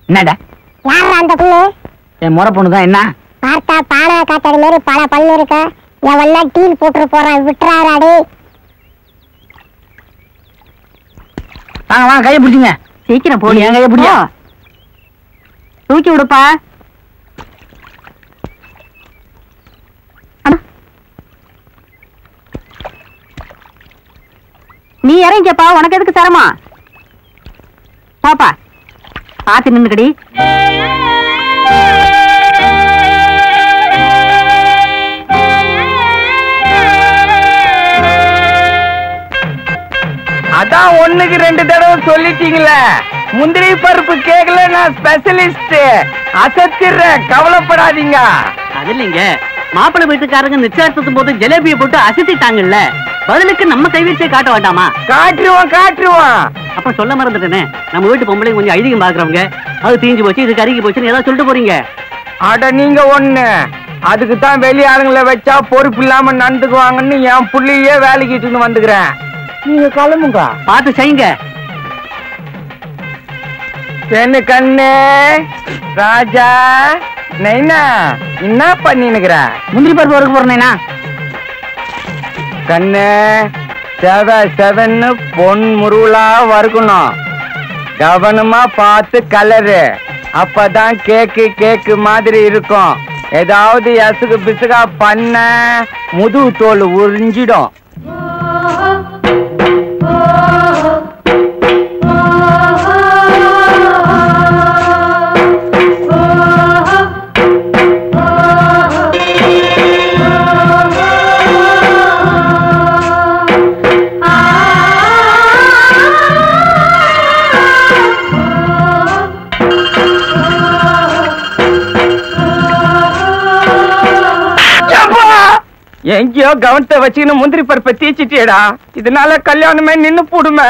என்னடா யாரா அந்த பொண்ணு? என் முறை பொண்ணு தான். என்ன பார்த்தா பானை காத்தாடி மாதிரி பல பல்லு இருக்க, எவெல்லாம் டீல் போட்டு போறான், விட்டுறாராடே. வாங்க வாங்க, கையை பிடிச்சிங்க. சீக்கிரம் போடி. என் கையை பிடிச்சா தூக்கி விடுப்பா. நீ இறங்கிப்பா, உனக்கு எதுக்கு சிரமம்? பாப்பா பாத்து நின்னுக்கடி. அதான் ஒண்ணுக்கு 2 தடவை சொல்லிட்டீங்களே, முந்திரி பருப்பு கேக்கல, நான் ஸ்பெஷலிஸ்ட், அசத்திடுறேன், கவலைப்படாதீங்க. அது இல்லைங்க, மாப்பிள்ளை வீட்டுக்காரங்க நிச்சயத்தும் போது ஜிலேபியை போட்டு அசத்திட்டாங்கல்ல, பதிலுக்கு நம்ம கைவீச்சே காட்ட வேண்டாமா? காட்டுருவோம் காட்டுருவோம். அப்ப சொல்ல மறந்துட்டேனே, நம்ம வீட்டு பொம்பளை கொஞ்சம் ஐதீகம் பாக்குறவங்க, அது தீஞ்சு போச்சு, இது கருகி போச்சுன்னு ஏதாவது சொல்லிட்டு போறீங்க. அட நீங்க ஒண்ணு, அதுக்கு தான் வெளி ஆளுங்களை வச்சா பொறுப்பு இல்லாம நடந்துக்குவாங்கன்னு என் புள்ளையே வேலைக்கு வந்துக்கிறேன். நீங்க கிளம்புங்க. பார்த்து செய்யுங்க. பெண்ணு கண்ணு ராஜா நைனா என்ன பண்ணினுக்கிற? முந்திரி பருப்பு வறுக்க போறேன்னா கண்ணு செவன்னு பொன் முருளா வறுக்கணும். கவனமா பார்த்து கலரு, அப்பதான் கேக்கு மாதிரி இருக்கும். ஏதாவது எசுகு பிசுகா பண்ண முதுகு தோல் உறிஞ்சிடும். எங்கேயோ கவனத்தை வச்சுக்கின்னு முந்திரி பருப்பை தீச்சிட்டியடா, இதனால கல்யாணமே நின்னு போடுமே.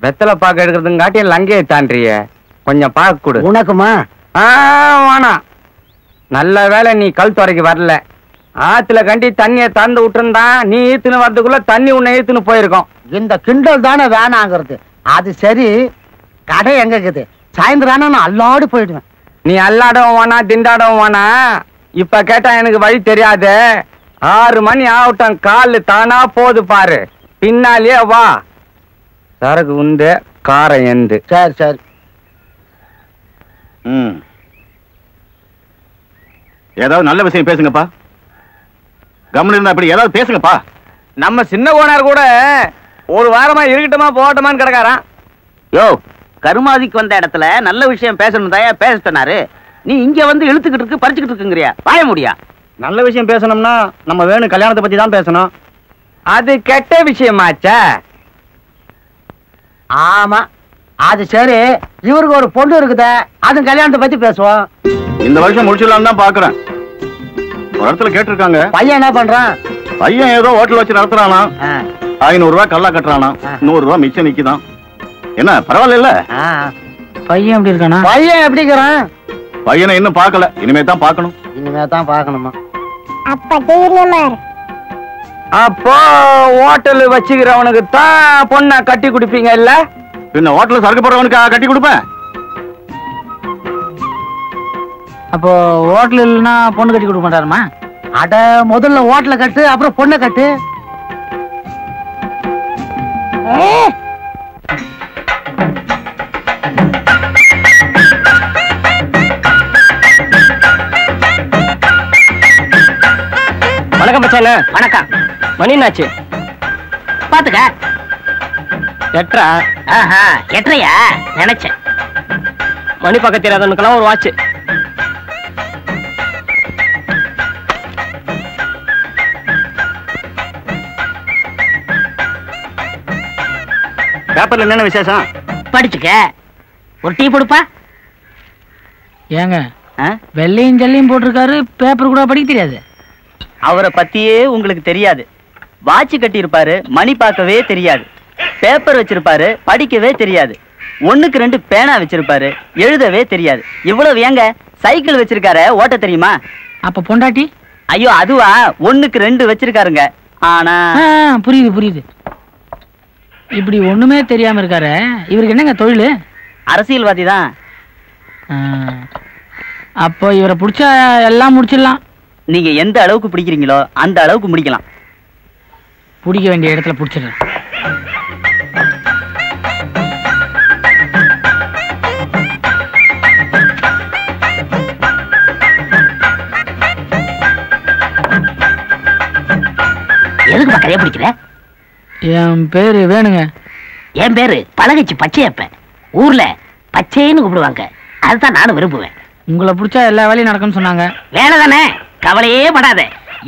வெத்தலை பாக்க எடுக்கிறதுங்காட்டி லங்கையை தாண்டிய கொஞ்சம் பாக்க கொடு. உனக்குமா? வேணாம். நல்ல வேலை நீ கல் துறைக்கு வரல. ஆத்துல கண்டி தண்ணியை திறந்து விட்டுருந்தா நீ ஈத்துன்னு வர்றதுக்குள்ள தண்ணி உன்னை ஈத்துன்னு போயிருக்கோம். இந்த கிண்டல் தானே வேணாங்கிறது. அது சரி, கடை எங்க இருக்குது? சாயந்தரம் நான் அல்லாடு போயிடுவேன். நீ அல்லாடவும் வேணா திண்டாடவும் வேணா, இப்ப கேட்டா எனக்கு வழி தெரியாது. 6 மணி ஆகட்டும், காலு தானா போது பாரு, பின்னாலேயே வா. சரக்கு உண்டு, காரம் எந்து. சரி சரி. ஏதாவது நல்ல விஷயம் பேசுங்கப்பா. கவனம் இருந்தா அப்படி ஏதாவது பேசுங்கப்பா. நம்ம சின்ன கோனார் கூட ஒரு வாரமா இருக்கட்டுமா போகட்டுமான்னு கிடக்காரான். யோ, கருமாதிக்கு வந்த இடத்துல நல்ல விஷயம் பேசணும் தாயா பேச சொன்னாரு. நீ இங்க வந்து இழுத்துக்கிட்டு இருக்கு, பறிச்சுக்கிட்டு இருக்குங்கிறியா? வாய முடியா? நல்ல விஷயம் பேசணும்னா நம்ம வேணும் கல்யாணத்தை பத்தி தான் பேசணும். அது கெட்ட விஷயமாச்சா? ஆமா, அது சரி. இவருக்கு ஒரு பொண்ணு இருக்குதே, அது கல்யாணத்தை பத்தி பேசுவோம். இந்த வருஷம் முடிச்சிடலாம் தான் பாக்குறேன். ஒரு இடத்துல கேட்டிருக்காங்க. பையன் என்ன பண்றான்? பையன் ஏதோ ஹோட்டல் வச்சு நடத்துறானா, 500 ரூபாய் கல்லா கட்டுறானா, 100 ரூபாய் மிச்சம் நிக்குதான். என்ன பரவாயில்ல? பையன் எப்படி இருக்கானா? பையன் எப்படி இருக்கிறான்? பையனை இன்னும் பார்க்கல, இனிமே தான் பார்க்கணும். இனிமே தான் பார்க்கணுமா? அப்போ ஹோட்டல் வச்சுக்கிறவனுக்கு தான் பொண்ணை கட்டி குடிப்பீங்க இல்ல? பின்ன ஹோட்டல்ல சரக்கு போடுறவனுக்கு கட்டி கொடுப்பேன். அப்போ ஹோட்டல் இல்லைன்னா பொண்ணு கட்டி கொடுக்க மாட்டாருமா? அட முதல்ல ஹோட்டல கட்டு, அப்புறம் பொண்ணை கட்டு. வணக்கம் பச்சானே. வணக்கம். மணி என்னாச்சு? பாத்துக்க. எட்ரா. ஆஹா, எட்ரையா நினைச்சேன். மணி பக்கத்து தெரியாதவனுக்கெல்லாம் ஒரு வாட்ச். பேப்பர்ல என்னென்ன விசேஷம்? படிச்சுக்க. ஒரு டீ கொடுப்பா. ஏங்க வெள்ளையும் ஜல்லையும் போட்டிருக்காரு, பேப்பர் கூட படிக்க தெரியாது. அவரை பத்தியே உங்களுக்கு தெரியாது. வாட்ச் கட்டி இருப்பாரு, மணி பார்க்கவே தெரியாது. பேப்பர் வச்சிருப்பாரு, படிக்கவே தெரியாது. 1க்கு 2 பேனா வச்சிருப்பாரு, எழுதவே தெரியாது. இவ்வளவு ஏங்க சைக்கிள் வச்சிருக்காரு, ஓட்ட தெரியுமா? அப்ப பொண்டாட்டி? ஐயோ அதுவா, 1க்கு 2 வச்சிருக்காருங்க. ஆனா புரியுது புரியுது. இப்படி ஒண்ணுமே தெரியாம இருக்காரு. இவருக்கு என்னங்க தொழில்? அரசியல்வாதி தான். அப்போ இவரை பிடிச்சா எல்லாம் முடிச்சிடலாம். நீங்க எந்த அளவுக்கு பிடிக்கிறீங்களோ அந்த அளவுக்கு முடிக்கலாம். பிடிக்க வேண்டிய இடத்துல பிடிச்சிடுறேன். எதுக்கு பக்கரையா பிடிக்கிற? என் பேரு வேணுங்க. என் பேரு பழகச்சி பச்சையப்ப. ஊர்ல பச்சைன்னு கூப்பிடுவாங்க. அதுதான் நானும் விரும்புவேன். உங்களை பிடிச்சா எல்லா வேலையும் நடக்கும்னு சொன்னாங்க. வேலை தானே, கவலையே படாத.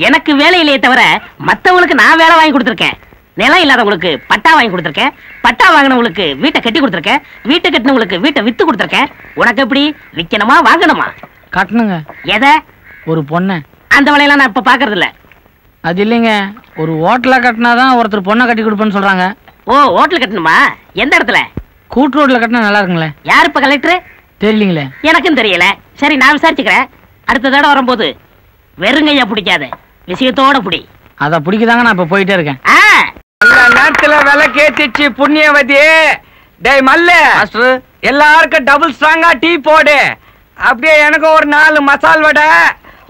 எனக்கு வேலை இல்லையே தவிர மத்தவங்களுக்கு நான் வேலை வாங்கி கொடுத்துருக்கேன். நிலம் இல்லாதவங்களுக்கு பட்டா வாங்கி கொடுத்துருக்கேன். பட்டா வாங்கினவங்களுக்கு வீட்டை கட்டி கொடுத்துருக்கேன். வீட்டை கட்டினவங்களுக்கு வீட்டை வித்து கொடுத்துருக்கேன். உனக்கு எப்படி, விற்கணுமா வாங்கணுமா? கட்டணுங்க. எதை? ஒரு பொண்ணை. அந்த வேலையெல்லாம் நான் இப்ப பாக்குறது இல்ல. அது இல்லைங்க, ஒரு ஹோட்டலா கட்டினாதான் ஒருத்தர் பொண்ணை கட்டி கொடுப்பேன்னு சொல்றாங்க. ஓ, ஹோட்டல் கட்டணுமா? எந்த இடத்துல? கூட்டு ரோட்ல கட்டினா நல்லா இருக்குங்களே. யாரு இப்ப கலெக்டர்? தெரியலீங்களே. எனக்கும் தெரியல. சரி, நான் விசாரிச்சுக்கிறேன். அடுத்த தடவை வரும்போது வெறுங்கையா பிடிக்காத, விஷயத்தோட பிடி. அத பிடிக்கதாங்க நான் இப்ப போயிட்டே இருக்கேன். அந்த நேரத்துல விலை கேத்திச்சு புண்ணியவதி. டேய் மல்ல, எல்லாருக்கும் டபுள் ஸ்ட்ராங்கா டீ போடு. அப்படியே எனக்கு ஒரு 4 மசால் வடை,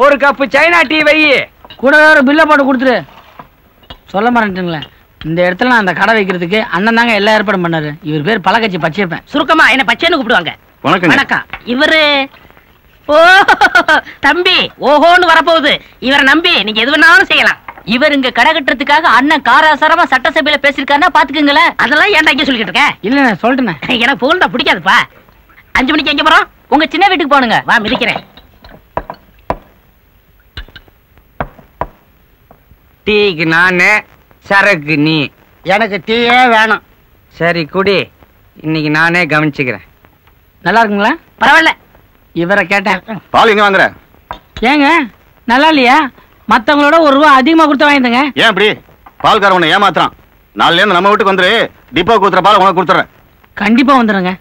ஒரு கப்பு சைனா டீ வை. கூட ஒரு பில்ல போட்டு கொடுத்துரு. சொல்ல மாட்டேங்களேன், இந்த இடத்துல நான் அந்த கடை வைக்கிறதுக்கு அண்ணன் தாங்க எல்லா ஏற்பாடும் பண்ணாரு. இவர் பேர் பழக்கட்சி பச்சையப்பன். சுருக்கமா என்ன பச்சைன்னு கூப்பிடுவாங்க. வணக்கம். இவரு ஓ தம்பி, ஓஹோன்னு வரப்போகுது. இவரை நம்பி நீங்க எது வேணாலும் செய்யலாம். இவர் இங்க கடை கட்டுறதுக்காக அண்ணன் காராசாரமா சட்டசபையில பேசிருக்காருன்னா பாத்துக்கங்களேன். அதெல்லாம் ஏன்டா இங்க சொல்லிட்டு இருக்க? இல்ல சொல்லிட்டேன். எனக்கு புகழ்ந்தா பிடிக்காதுப்பா. 5 மணிக்கு எங்க போறோம்? உங்க சின்ன வீட்டுக்கு போனுங்க. வா, மிதிக்கிறேன். டீக்கு நானு, சரக்கு நீ. எனக்கு டீயே வேணும். சரி குடி, இன்னைக்கு நானே கவனிச்சுக்கிறேன். நல்லா இருக்குங்களா? பரவாயில்ல. இவரை கேட்டேன். பால் எங்க வாங்குற? ஏங்க நல்லா இல்லையா? மத்தவங்களோட ₹1 அதிகமா கொடுத்து வாங்கிடுங்க. ஏன் இப்படி? பால்கார உன்னை ஏமாத்துறான். நாளைல இருந்து நம்ம வீட்டுக்கு வந்துரு, டிப்போ கொடுத்துற பால் உனக்கு கொடுத்துறேன். கண்டிப்பா வந்துடுங்க.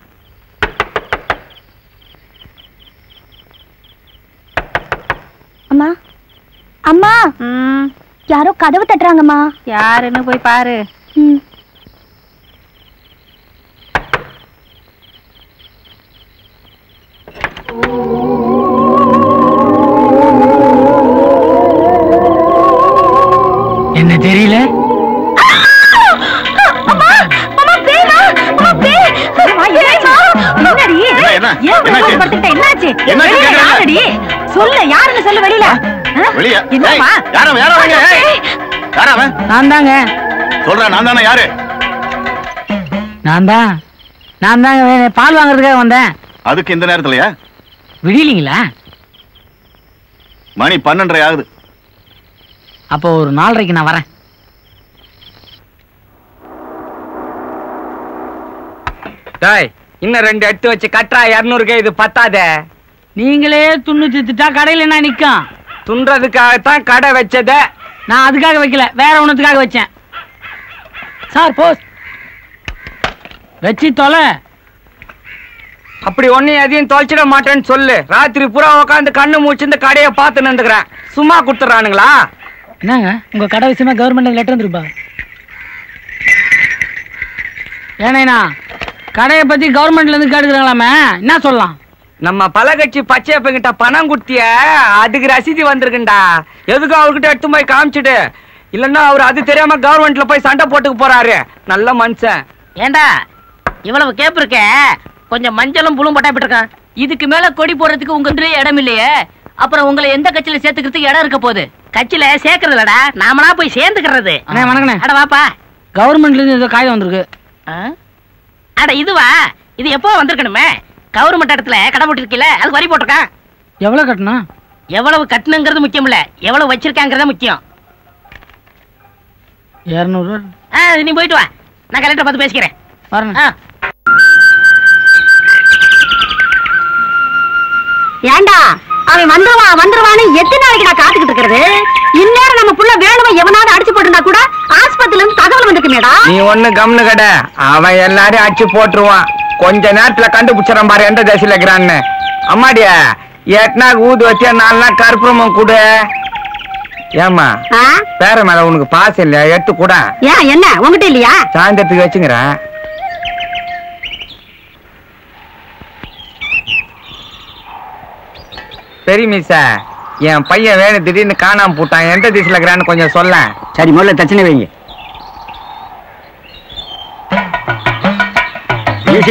அம்மா அம்மா, யாரோ கதவு தட்டுறாங்கம்மா. யாருன்னு போய் பாரு. என்ன தெரியல? சொல்லு, யாருன்னு சொல்லு. வெளியில நான் தாங்க. சொல்றேன், நான் தானே. யாரு? நான் தாங்க பால் வாங்குறதுக்காக வந்தேன். அதுக்கு இந்த நேரத்துலயா? விடியலீங்களா? மணி 12:30 ஆகுது. அப்போ ஒரு 4:30க்கு நான் வரேன். டேய், இன்னும் 2 எடுத்து வச்சு கட்டுறா. 200 இது பத்தாதே. நீங்களே துண்ணு திட்டா கடையில் என்ன நிக்கும்? துன்றதுக்காகத்தான் கடை வச்சத. நான் அதுக்காக வைக்கல, வேற ஒண்ணுத்துக்காக வச்சேன். சார் போஸ் வச்சு தொலை. அப்படி ஒன்னும் எதையும் தொலைச்சிட மாட்டேன்னு சொல்லு. ராத்திரி பூரா உட்காந்து கண்ணு மூச்சு இந்த கடையை பார்த்து நின்றுக்கிறேன். சும்மா கொடுத்துறானுங்களா? என்னங்க உங்க கடை விஷயமா கவர்மெண்ட் லெட்டர் வந்துருப்பா? ஏனேண்ணா கடையை பத்தி கவர்மெண்ட்ல இருந்து கேட்டுக்கிறாங்களாமே, என்ன சொல்லலாம்? நம்ம பலகட்சி பச்சையப்பங்கிட்ட பணம் கொடுத்திய, அதுக்கு ரசீதி வந்திருக்குண்டா. எதுக்கும் அவர்கிட்ட எடுத்து போய் காமிச்சிடு. இல்லன்னா அவர் அது தெரியாம கவர்மெண்ட்ல போய் சண்டை போட்டுக்கு போறாரு. நல்ல மனுஷன். ஏண்டா இவ்வளவு கேப் இருக்க, கொஞ்சம் மஞ்சளும் புழும் பட்டா இருக்கான். இதுக்கு மேல கொடி போடுறதுக்கு உங்க இடம் இல்லையே, அப்புறம் உங்களை எந்த கட்சியில சேர்த்துக்கிறதுக்கு இடம் இருக்க போகுது? கட்சியில சேர்க்கறது இல்லடா, நாமளா போய் சேர்ந்துக்கிறது. வணக்கண்ணே. அட வாப்பா. கவர்மெண்ட்ல இருந்து ஏதோ காயம் வந்திருக்கு. அட இதுவா? இது எப்போ வந்திருக்கணுமே. கவர்மெண்ட் இடத்துல கடை போட்டிருக்கீல, அது வரி போட்டிருக்கான். எவ்வளவு கட்டணும்? எவ்வளவு கட்டணுங்கிறது முக்கியம் இல்ல, எவ்வளவு வச்சிருக்காங்கிறத முக்கியம். 200. நீ போயிட்டு வா, நான் கலெக்டர் பார்த்து பேசிக்கிறேன். ஏண்டா அவன் வந்துருவான்னு எத்தனை நாளைக்கு நான் காத்துக்கிட்டு இருக்கிறது? இந்நேரம் நம்ம புள்ள வேணுமா எவனாவது அடிச்சு போட்டுருந்தா கூட ஆஸ்பத்திரில இருந்து தகவல் வந்துக்குமேடா. நீ ஒண்ணு கம்னு கடை, அவன் எல்லாரையும் அடிச்சு போட்டுருவான். கொஞ்ச நேரத்துல கண்டுபிடிச்சிடறான் பாரு எந்த தசையில இருக்கிறான்னு. அம்மாடியா 8 நாள் ஊது வச்சா 4 நாள் கற்பூரமும் கூடு. ஏமா பேர மேல உனக்கு பாசம் இல்லையா? எடுத்து கூட. ஏன் என்ன உங்ககிட்ட இல்லையா? சாயந்தரத்துக்கு வச்சுங்கிறேன். சரி மிஸ், என் பையன் வேணும் திடீர்னு காணாம போட்டான். எந்த திசையில இருக்கிறான்னு கொஞ்சம் சொல்ல. சரி முதல்ல தட்சணை வைங்க.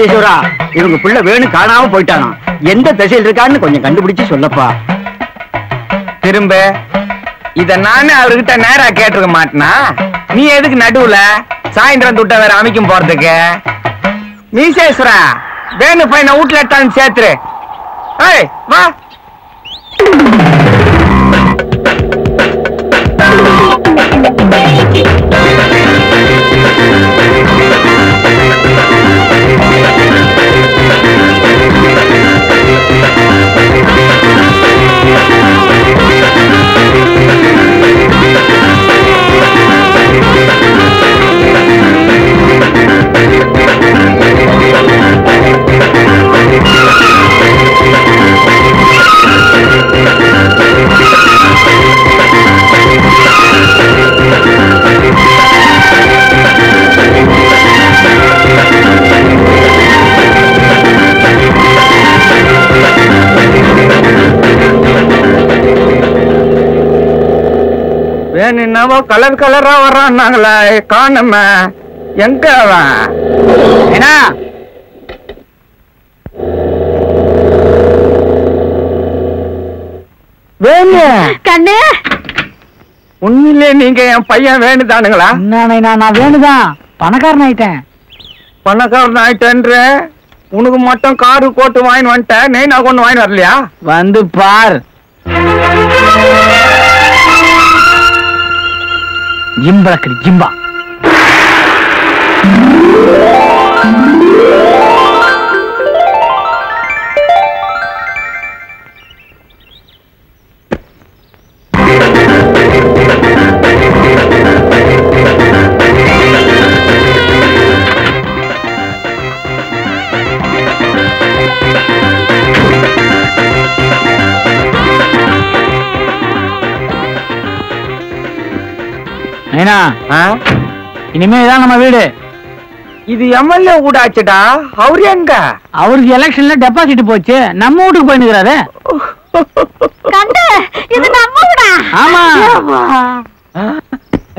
ஈஸ்வரா, இவங்க புள்ள வேணும் காணாம போயிட்டானா, எந்த திசையில் இருக்கான்னு கொஞ்சம் கண்டுபிடிச்சு சொல்லப்பா. திரும்ப இத நானே அவர்கிட்ட நேரா கேட்டிருக்க மாட்டேனா? நீ எதுக்கு நடுவுல சாயந்தரம் துட்ட வேற அமைக்கும் போறதுக்கு? மீசேஸ்வரா, வேணு பையனை வீட்டுல எடுத்தான்னு சேர்த்துரு. ஏய் வா. வேணும்னாவோ கலர் கலரா வர்றான்னாங்களே, காணும எங்க அவன்? ஏன்னா வேணு கண்ணு, உண்மையிலே நீங்க என் பையன் வேணுதானுங்களா? நான் வேணுதான் பணக்காரன் ஆயிட்டேன். பணக்காரன் ஆயிட்டேன்ற உனக்கு மட்டும் காரு கோட்டு வாங்கி வந்துட்டேன். நெய் கொண்டு வாங்கி வரலையா? வந்து பார். ஜிம்பளக்கடி ஜிம்பா. இனிமே இதான் நம்ம வீடு. இது எம்எல்ஏ வீடாச்சுடா. அவரு எங்க? அவருக்கு எலெக்ஷன்ல டெபாசிட் போச்சு, நம்ம வீட்டுக்கு போய் நிக்கிறாரு. கண்ணு, இது நம்ம வீடா? ஆமா.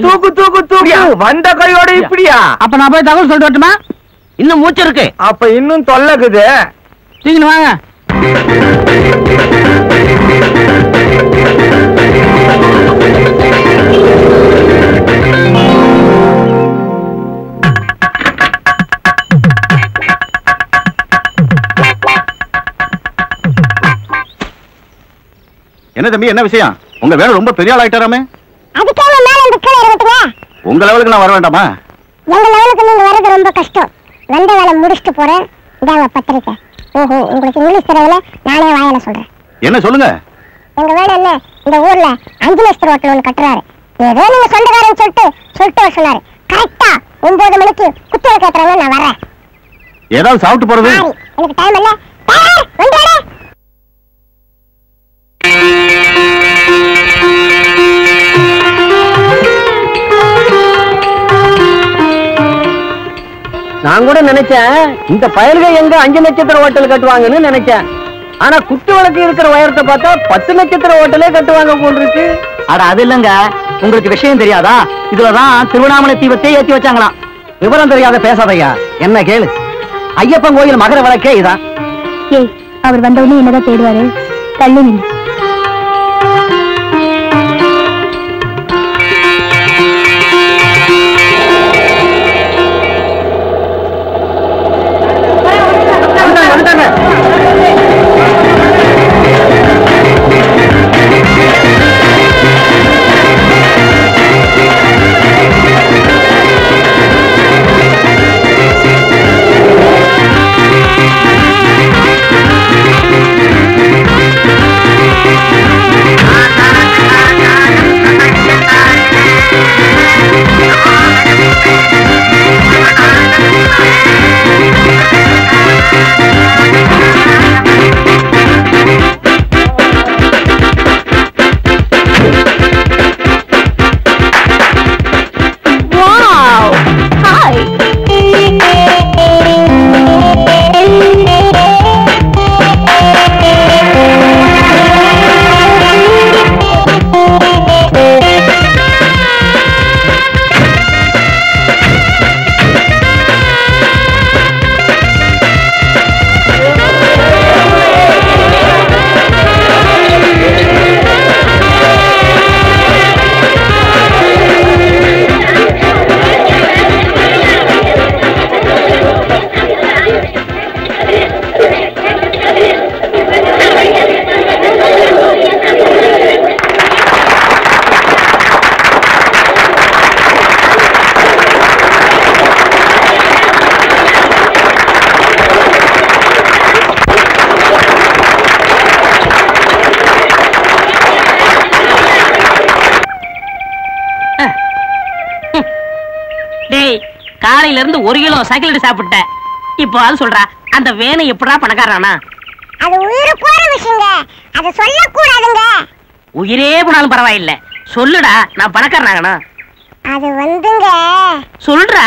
தூக்கு தூக்கு தூக்கு. வந்த கையோட இப்படியா? அப்ப நான் போய் தகவல் சொல்லிட்டு வரட்டுமா? இன்னும் மூச்சு இருக்கு. அப்ப இன்னும் தொல்லக்குது. தூக்கின்னு வாங்க. என்ன தம்பி, என்ன விஷயம்? உங்க வேலை ரொம்ப பெரிய ஆள் ஆயிட்டாராமே. அதுக்காக மேல இந்த கீழே இறங்குறீங்க? உங்க லெவலுக்கு நான் வர வேண்டாமா? எங்க லெவலுக்கு நீங்க வரது ரொம்ப கஷ்டம். வந்த வேலை முடிச்சிட்டு போறேன். இதாங்க பத்திரிக்கை. ஓஹோ, உங்களுக்கு இங்கிலீஷ் தெரியல, நானே வாயில சொல்றேன். என்ன சொல்லுங்க? எங்க வேலை என்ன, இந்த ஊர்ல 5 லட்சம் ஹோட்டல் ஒண்ணு கட்டுறாரு. ஏதோ நீங்க சொந்தக்காரன்னு சொல்லிட்டு வர சொன்னாரு. கரெக்டா 9 மணிக்கு குத்து கேட்கறாங்க, நான் வரேன். ஏதாவது சாப்பிட்டு போறது? எனக்கு டைம் இல்ல. வந்துடா. நான் கூட நினைச்சேன் இந்த பயல்கள் எங்க 5 நட்சத்திர ஹோட்டல் கட்டுவாங்கன்னு நினைச்சேன். ஆனா குத்து விளக்கு இருக்கிற உயரத்தை பார்த்தா 10 நட்சத்திர ஹோட்டலே கட்டுவாங்க போல் இருக்கு. அட அது இல்லங்க, உங்களுக்கு விஷயம் தெரியாதா? இதுலதான் திருவண்ணாமலை தீபத்தை ஏத்தி வச்சாங்களாம். விவரம் தெரியாத பேசாதையா, என்ன கேளு. ஐயப்பன் கோயில் மகர விளக்கே இதான். ஏய், அவர் வந்தவனே என்னதான் தேடுவாரு? தள்ளி நின்று. காலையில இருந்து 1 கிலோ சைக்கிள் சாப்பிட்டேன். இப்போ அது சொல்றா அந்த வேனை எப்படா பணக்காரனா? அது உயிர் போற விஷயங்க, அத சொல்ல கூடாதுங்க. உயிரே போனாலும் பரவாயில்லை, சொல்லுடா, நான் பணக்காரனாகனா? அது வந்துங்க, சொல்றா.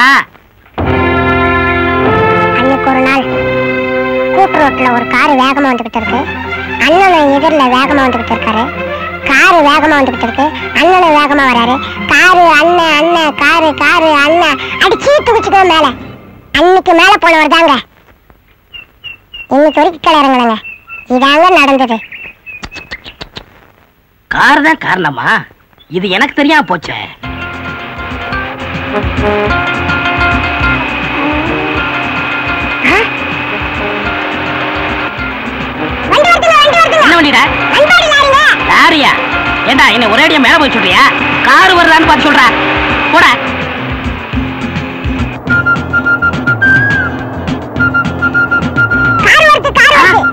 அன்னைக்கு ஒரு நாள் கூட்டு ரோட்ல ஒரு கார் வேகமா வந்துகிட்டு இருக்கு. அண்ணன் எதிரில வேகமா வந்துகிட்டு இருக்காரு. காரு வேகமா வந்துகிட்டு இருக்கு. அண்ணனும் வேகமா வராரு. காரு அண்ணன் அண்ணன் காரு காரு அண்ணன் அடிச்சு தூக்கிச்சுக்கோ மேல. அன்னைக்கு மேல போனவர் தாங்க இன்னைக்கு வரைக்கும் கிளறங்களங்க. இதாங்க நடந்தது. கார் தான் காரணமா? இது எனக்கு தெரியாம போச்சே. என்ன வண்டிடா? லாரியா? ஏண்டா என்ன ஒரே அடியா மேல போய் சொல்றியா? கார் வருதான்னு பார்த்து சொல்றா. போட.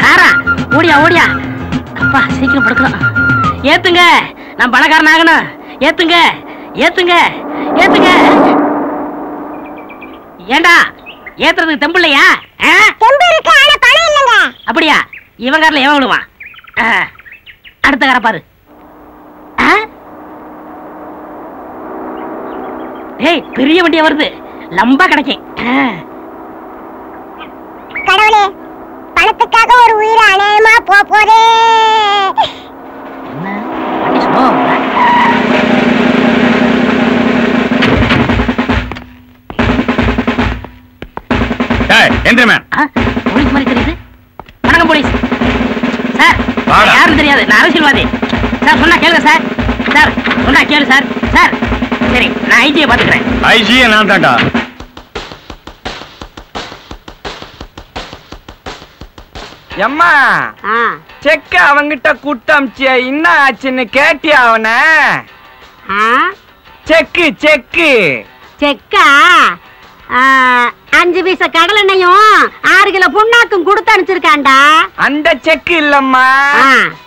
காரா? ஓடியா ஓடியா. அப்பா சீக்கிரம் படுக்கலாம். ஏத்துங்க, நான் பணக்காரன் ஆகணும். ஏத்துங்க ஏத்துங்க ஏத்துங்க. ஏண்டா ஏத்துறதுக்கு தெம்பு இல்லையா? அப்படியா? இவன் காரில் எவன் விழுவான்? அடுத்த காரை பாரு. ஏய், பெரிய வண்டியா வருது, லம்பா கிடைக்கும். கடவுளே, பணத்துக்காக ஒரு உயிரை அநியாயமா போதே. என்ன வண்டி ஸ்லோ? போலீஸ் மாதிரி தெரியுது. வணக்கம் போலீஸ் சார். யாரும் தெரியாது, நான் அரசியல்வாதி சார். சொன்னா கேளுங்க சார். சார் சொன்னா கேளு சார். சார் சரி, நான் ஐஜியை பாத்துக்கிறேன். ஐஜியை நான் தாண்டா. எம்மா, செக்க அவங்கிட்ட குட்டமிச்சிய என்ன ஆச்சுன்னு கேட்டியா? அவன செக்கு செக்கு செக்கா 5 பைசா கடல் எண்ணெயும் 6 கிலோ புண்ணாக்கும் கொடுத்து அனுப்பிச்சிருக்காண்டா. அந்த செக் இல்லம்மா,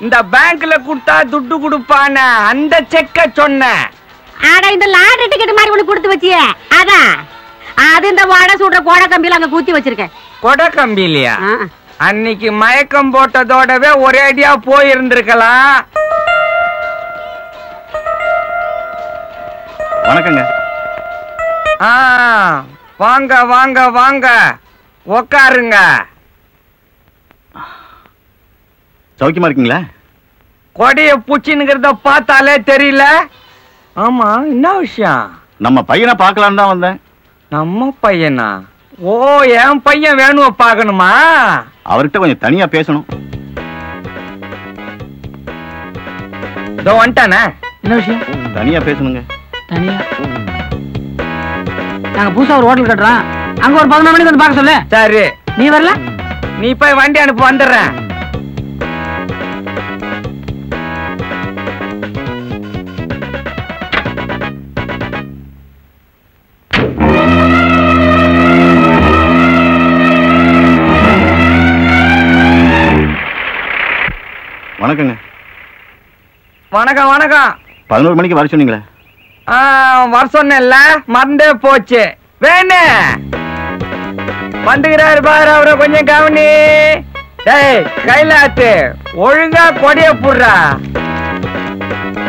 இந்த பேங்க்ல கொடுத்தா துட்டு கொடுப்பான அந்த செக்க சொன்ன. ஆட இந்த லாட்டரி டிக்கெட் மாதிரி ஒண்ணு கொடுத்து வச்சியே அதான். அது இந்த வடை சுடுற கோடை கம்பியில அங்க கூத்தி வச்சிருக்கேன். கொடை கம்பிலையா? அன்னைக்கு மயக்கம் போட்டதோடவே ஒரே அடியா போயிருந்திருக்கலாம். வணக்கங்க. வாங்க வாங்க வாங்க உக்காருங்க. சௌக்கியமா இருக்கீங்களா? கொடைய பூச்சின்னுங்கிறத பார்த்தாலே தெரியல. ஆமா, என்ன விஷயம்? நம்ம பையனை பார்க்கலான்னு தான் வந்தேன். நம்ம பையனா? ஓ, என் பையன் வேணுவ பார்க்கணுமா? அவர்கிட்ட கொஞ்சம் தனியா பேசணும். இதோ வந்துட்டானே. என்ன விஷயம்? தனியா பேசணுங்க. தனியா? நாங்க புதுசா ஒரு ஹோட்டல் கட்டுறோம், அங்க ஒரு 11 மணிக்கு வந்து பார்க்க சொல்லு. சரி. நீ வரல? நீ போய் வண்டி அனுப்பு, வந்துடுறேன். வணக்கங்க. வணக்கம் வணக்கம். 11 மணிக்கு வர சொன்னீங்களே? வர சொன்ன மறந்தே போச்சு. வேணு வந்துக்கிறாரு பாரு, அவரை கொஞ்சம் கவனி. டேய் கைலாத்து, ஒழுங்கா கொடைய புடுறா.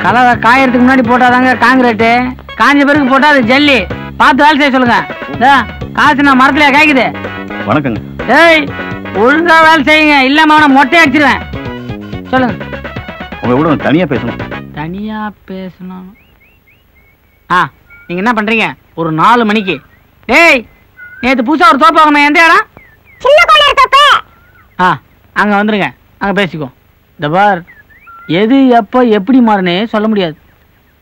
கலவை காயறதுக்கு முன்னாடி போட்டாதாங்க காங்கிரீட்டு, காஞ்ச பிறகு போட்டா அது ஜல்லி. பார்த்து வேலை செய்ய சொல்லுங்க. காசு நான் மரத்துலயா காய்க்குது? வணக்கங்க. ஏய், ஒழுங்கா வேலை செய்யுங்க, இல்லாம அவனை மொட்டை அடிச்சிருவேன். சொல்லுங்க. உங்க கூட தனியா பேசணும். தனியா பேசணும்? நீங்க என்ன பண்றீங்க ஒரு 4 மணிக்கு? டேய், நேத்து புதுசா ஒரு தோப்பு வாங்கணும், எந்த இடம்? சின்ன கோயிலர் தோப்பு. அங்க வந்துருங்க, அங்க பேசிக்கோ. இந்த பார், எது எப்போ எப்படி மாறுனே சொல்ல முடியாது.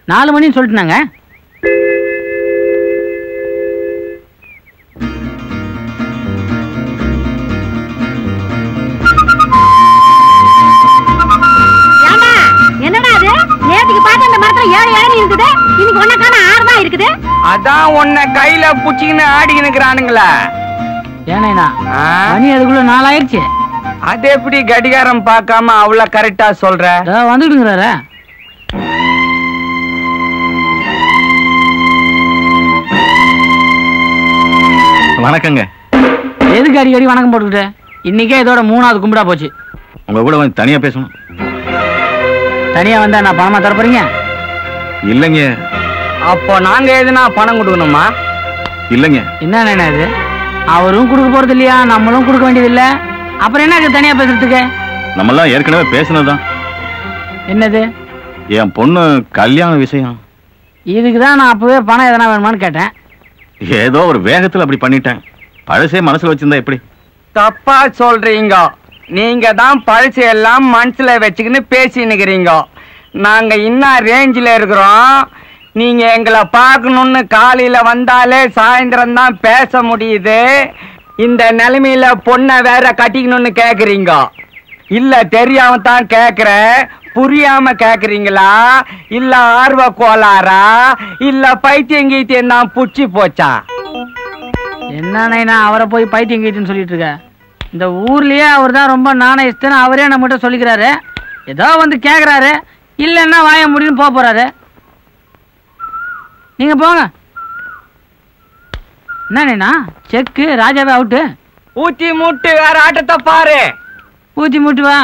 4 மணின்னு சொல்லிட்டுனாங்க. என்னடா அது? நேத்துக்கு பார்த்த அந்த மரத்துல 7 இளநீ இருக்குது, இன்னைக்கு ஒன்னக்கான 6 தான் இருக்குது. அதான் உன்னை கையில புச்சிக்கின்னு ஆடிக்கின்னு இருக்கிறானுங்களா? ஏனா மணி அதுக்குள்ள 4 ஆயிடுச்சு. அது எப்படி கடிகாரம் பார்க்காம அவ்வளவு கரெக்டா சொல்ற? வந்துடுங்கிறார. வணக்கங்க. எதுக்கு அடிக்கடி வணக்கம் போட்டுக்கிட்டு? இன்னைக்கே இதோட 3ஆவது கும்பிடா போச்சு. உங்க கூட கொஞ்சம் தனியா பேசணும். தனியா வந்தா நான் பணமா தரப்போறீங்க? இல்லைங்க. அப்போ நாங்க எதுனா பணம் கொடுக்கணுமா? இல்லைங்க. என்ன இது? அவரும் கொடுக்க போறது இல்லையா, நம்மளும் கொடுக்க வேண்டியது இல்ல, அப்புறம் என்ன தனியா பேசுறதுக்கு? நம்மெல்லாம் ஏற்கனவே பேசினதுதான். என்னது? என் பொண்ணு கல்யாண விஷயம். இதுக்குதான் நான் அப்பவே பணம் எதனா வேணுமான்னு கேட்டேன். ஏதோ ஒரு வேகத்துல அப்படி பண்ணிட்டேன். பழசே மனசுல வச்சிருந்தா எப்படி? தப்பா சொல்றீங்க. நீங்க தான் பழசு எல்லாம் மனசுல வச்சுக்கின்னு பேசினுக்கிறீங்க. நாங்க இன்னும் ரேஞ்சில இருக்கிறோம். நீங்க எங்களை பார்க்கணும்னு காலையில வந்தாலே சாயந்தரம் தான் பேச முடியுது. இந்த நிலைமையில பொண்ணை வேற கட்டிக்கணும்னு கேக்குறீங்க. இல்ல தெரியாம தான் கேக்குற, புரியாம கேக்குறீங்களா? இல்ல ஆர்வ கோளாரா? இல்ல பைத்தியம் கீத்தியம் தான் புடிச்சு போச்சா? என்ன அவரை போய் பைத்தியம் கீட்டுன்னு சொல்லிட்டு இருக்க? இந்த ஊர்லயே அவர் தான் ரொம்ப நாணயஸ்தன்னு அவரே நம்மகிட்ட சொல்லிக்கிறாரு. ஏதோ வந்து கேக்குறாரு, இல்லன்னா வாய முடியும்னு போறாரு. நீங்க போங்க. என்ன செக்கு ராஜாவே அவுட்டு. ஊத்தி மூட்டு வேற ஆட்டத்தை பாரு. ஊத்தி மூட்டு வா.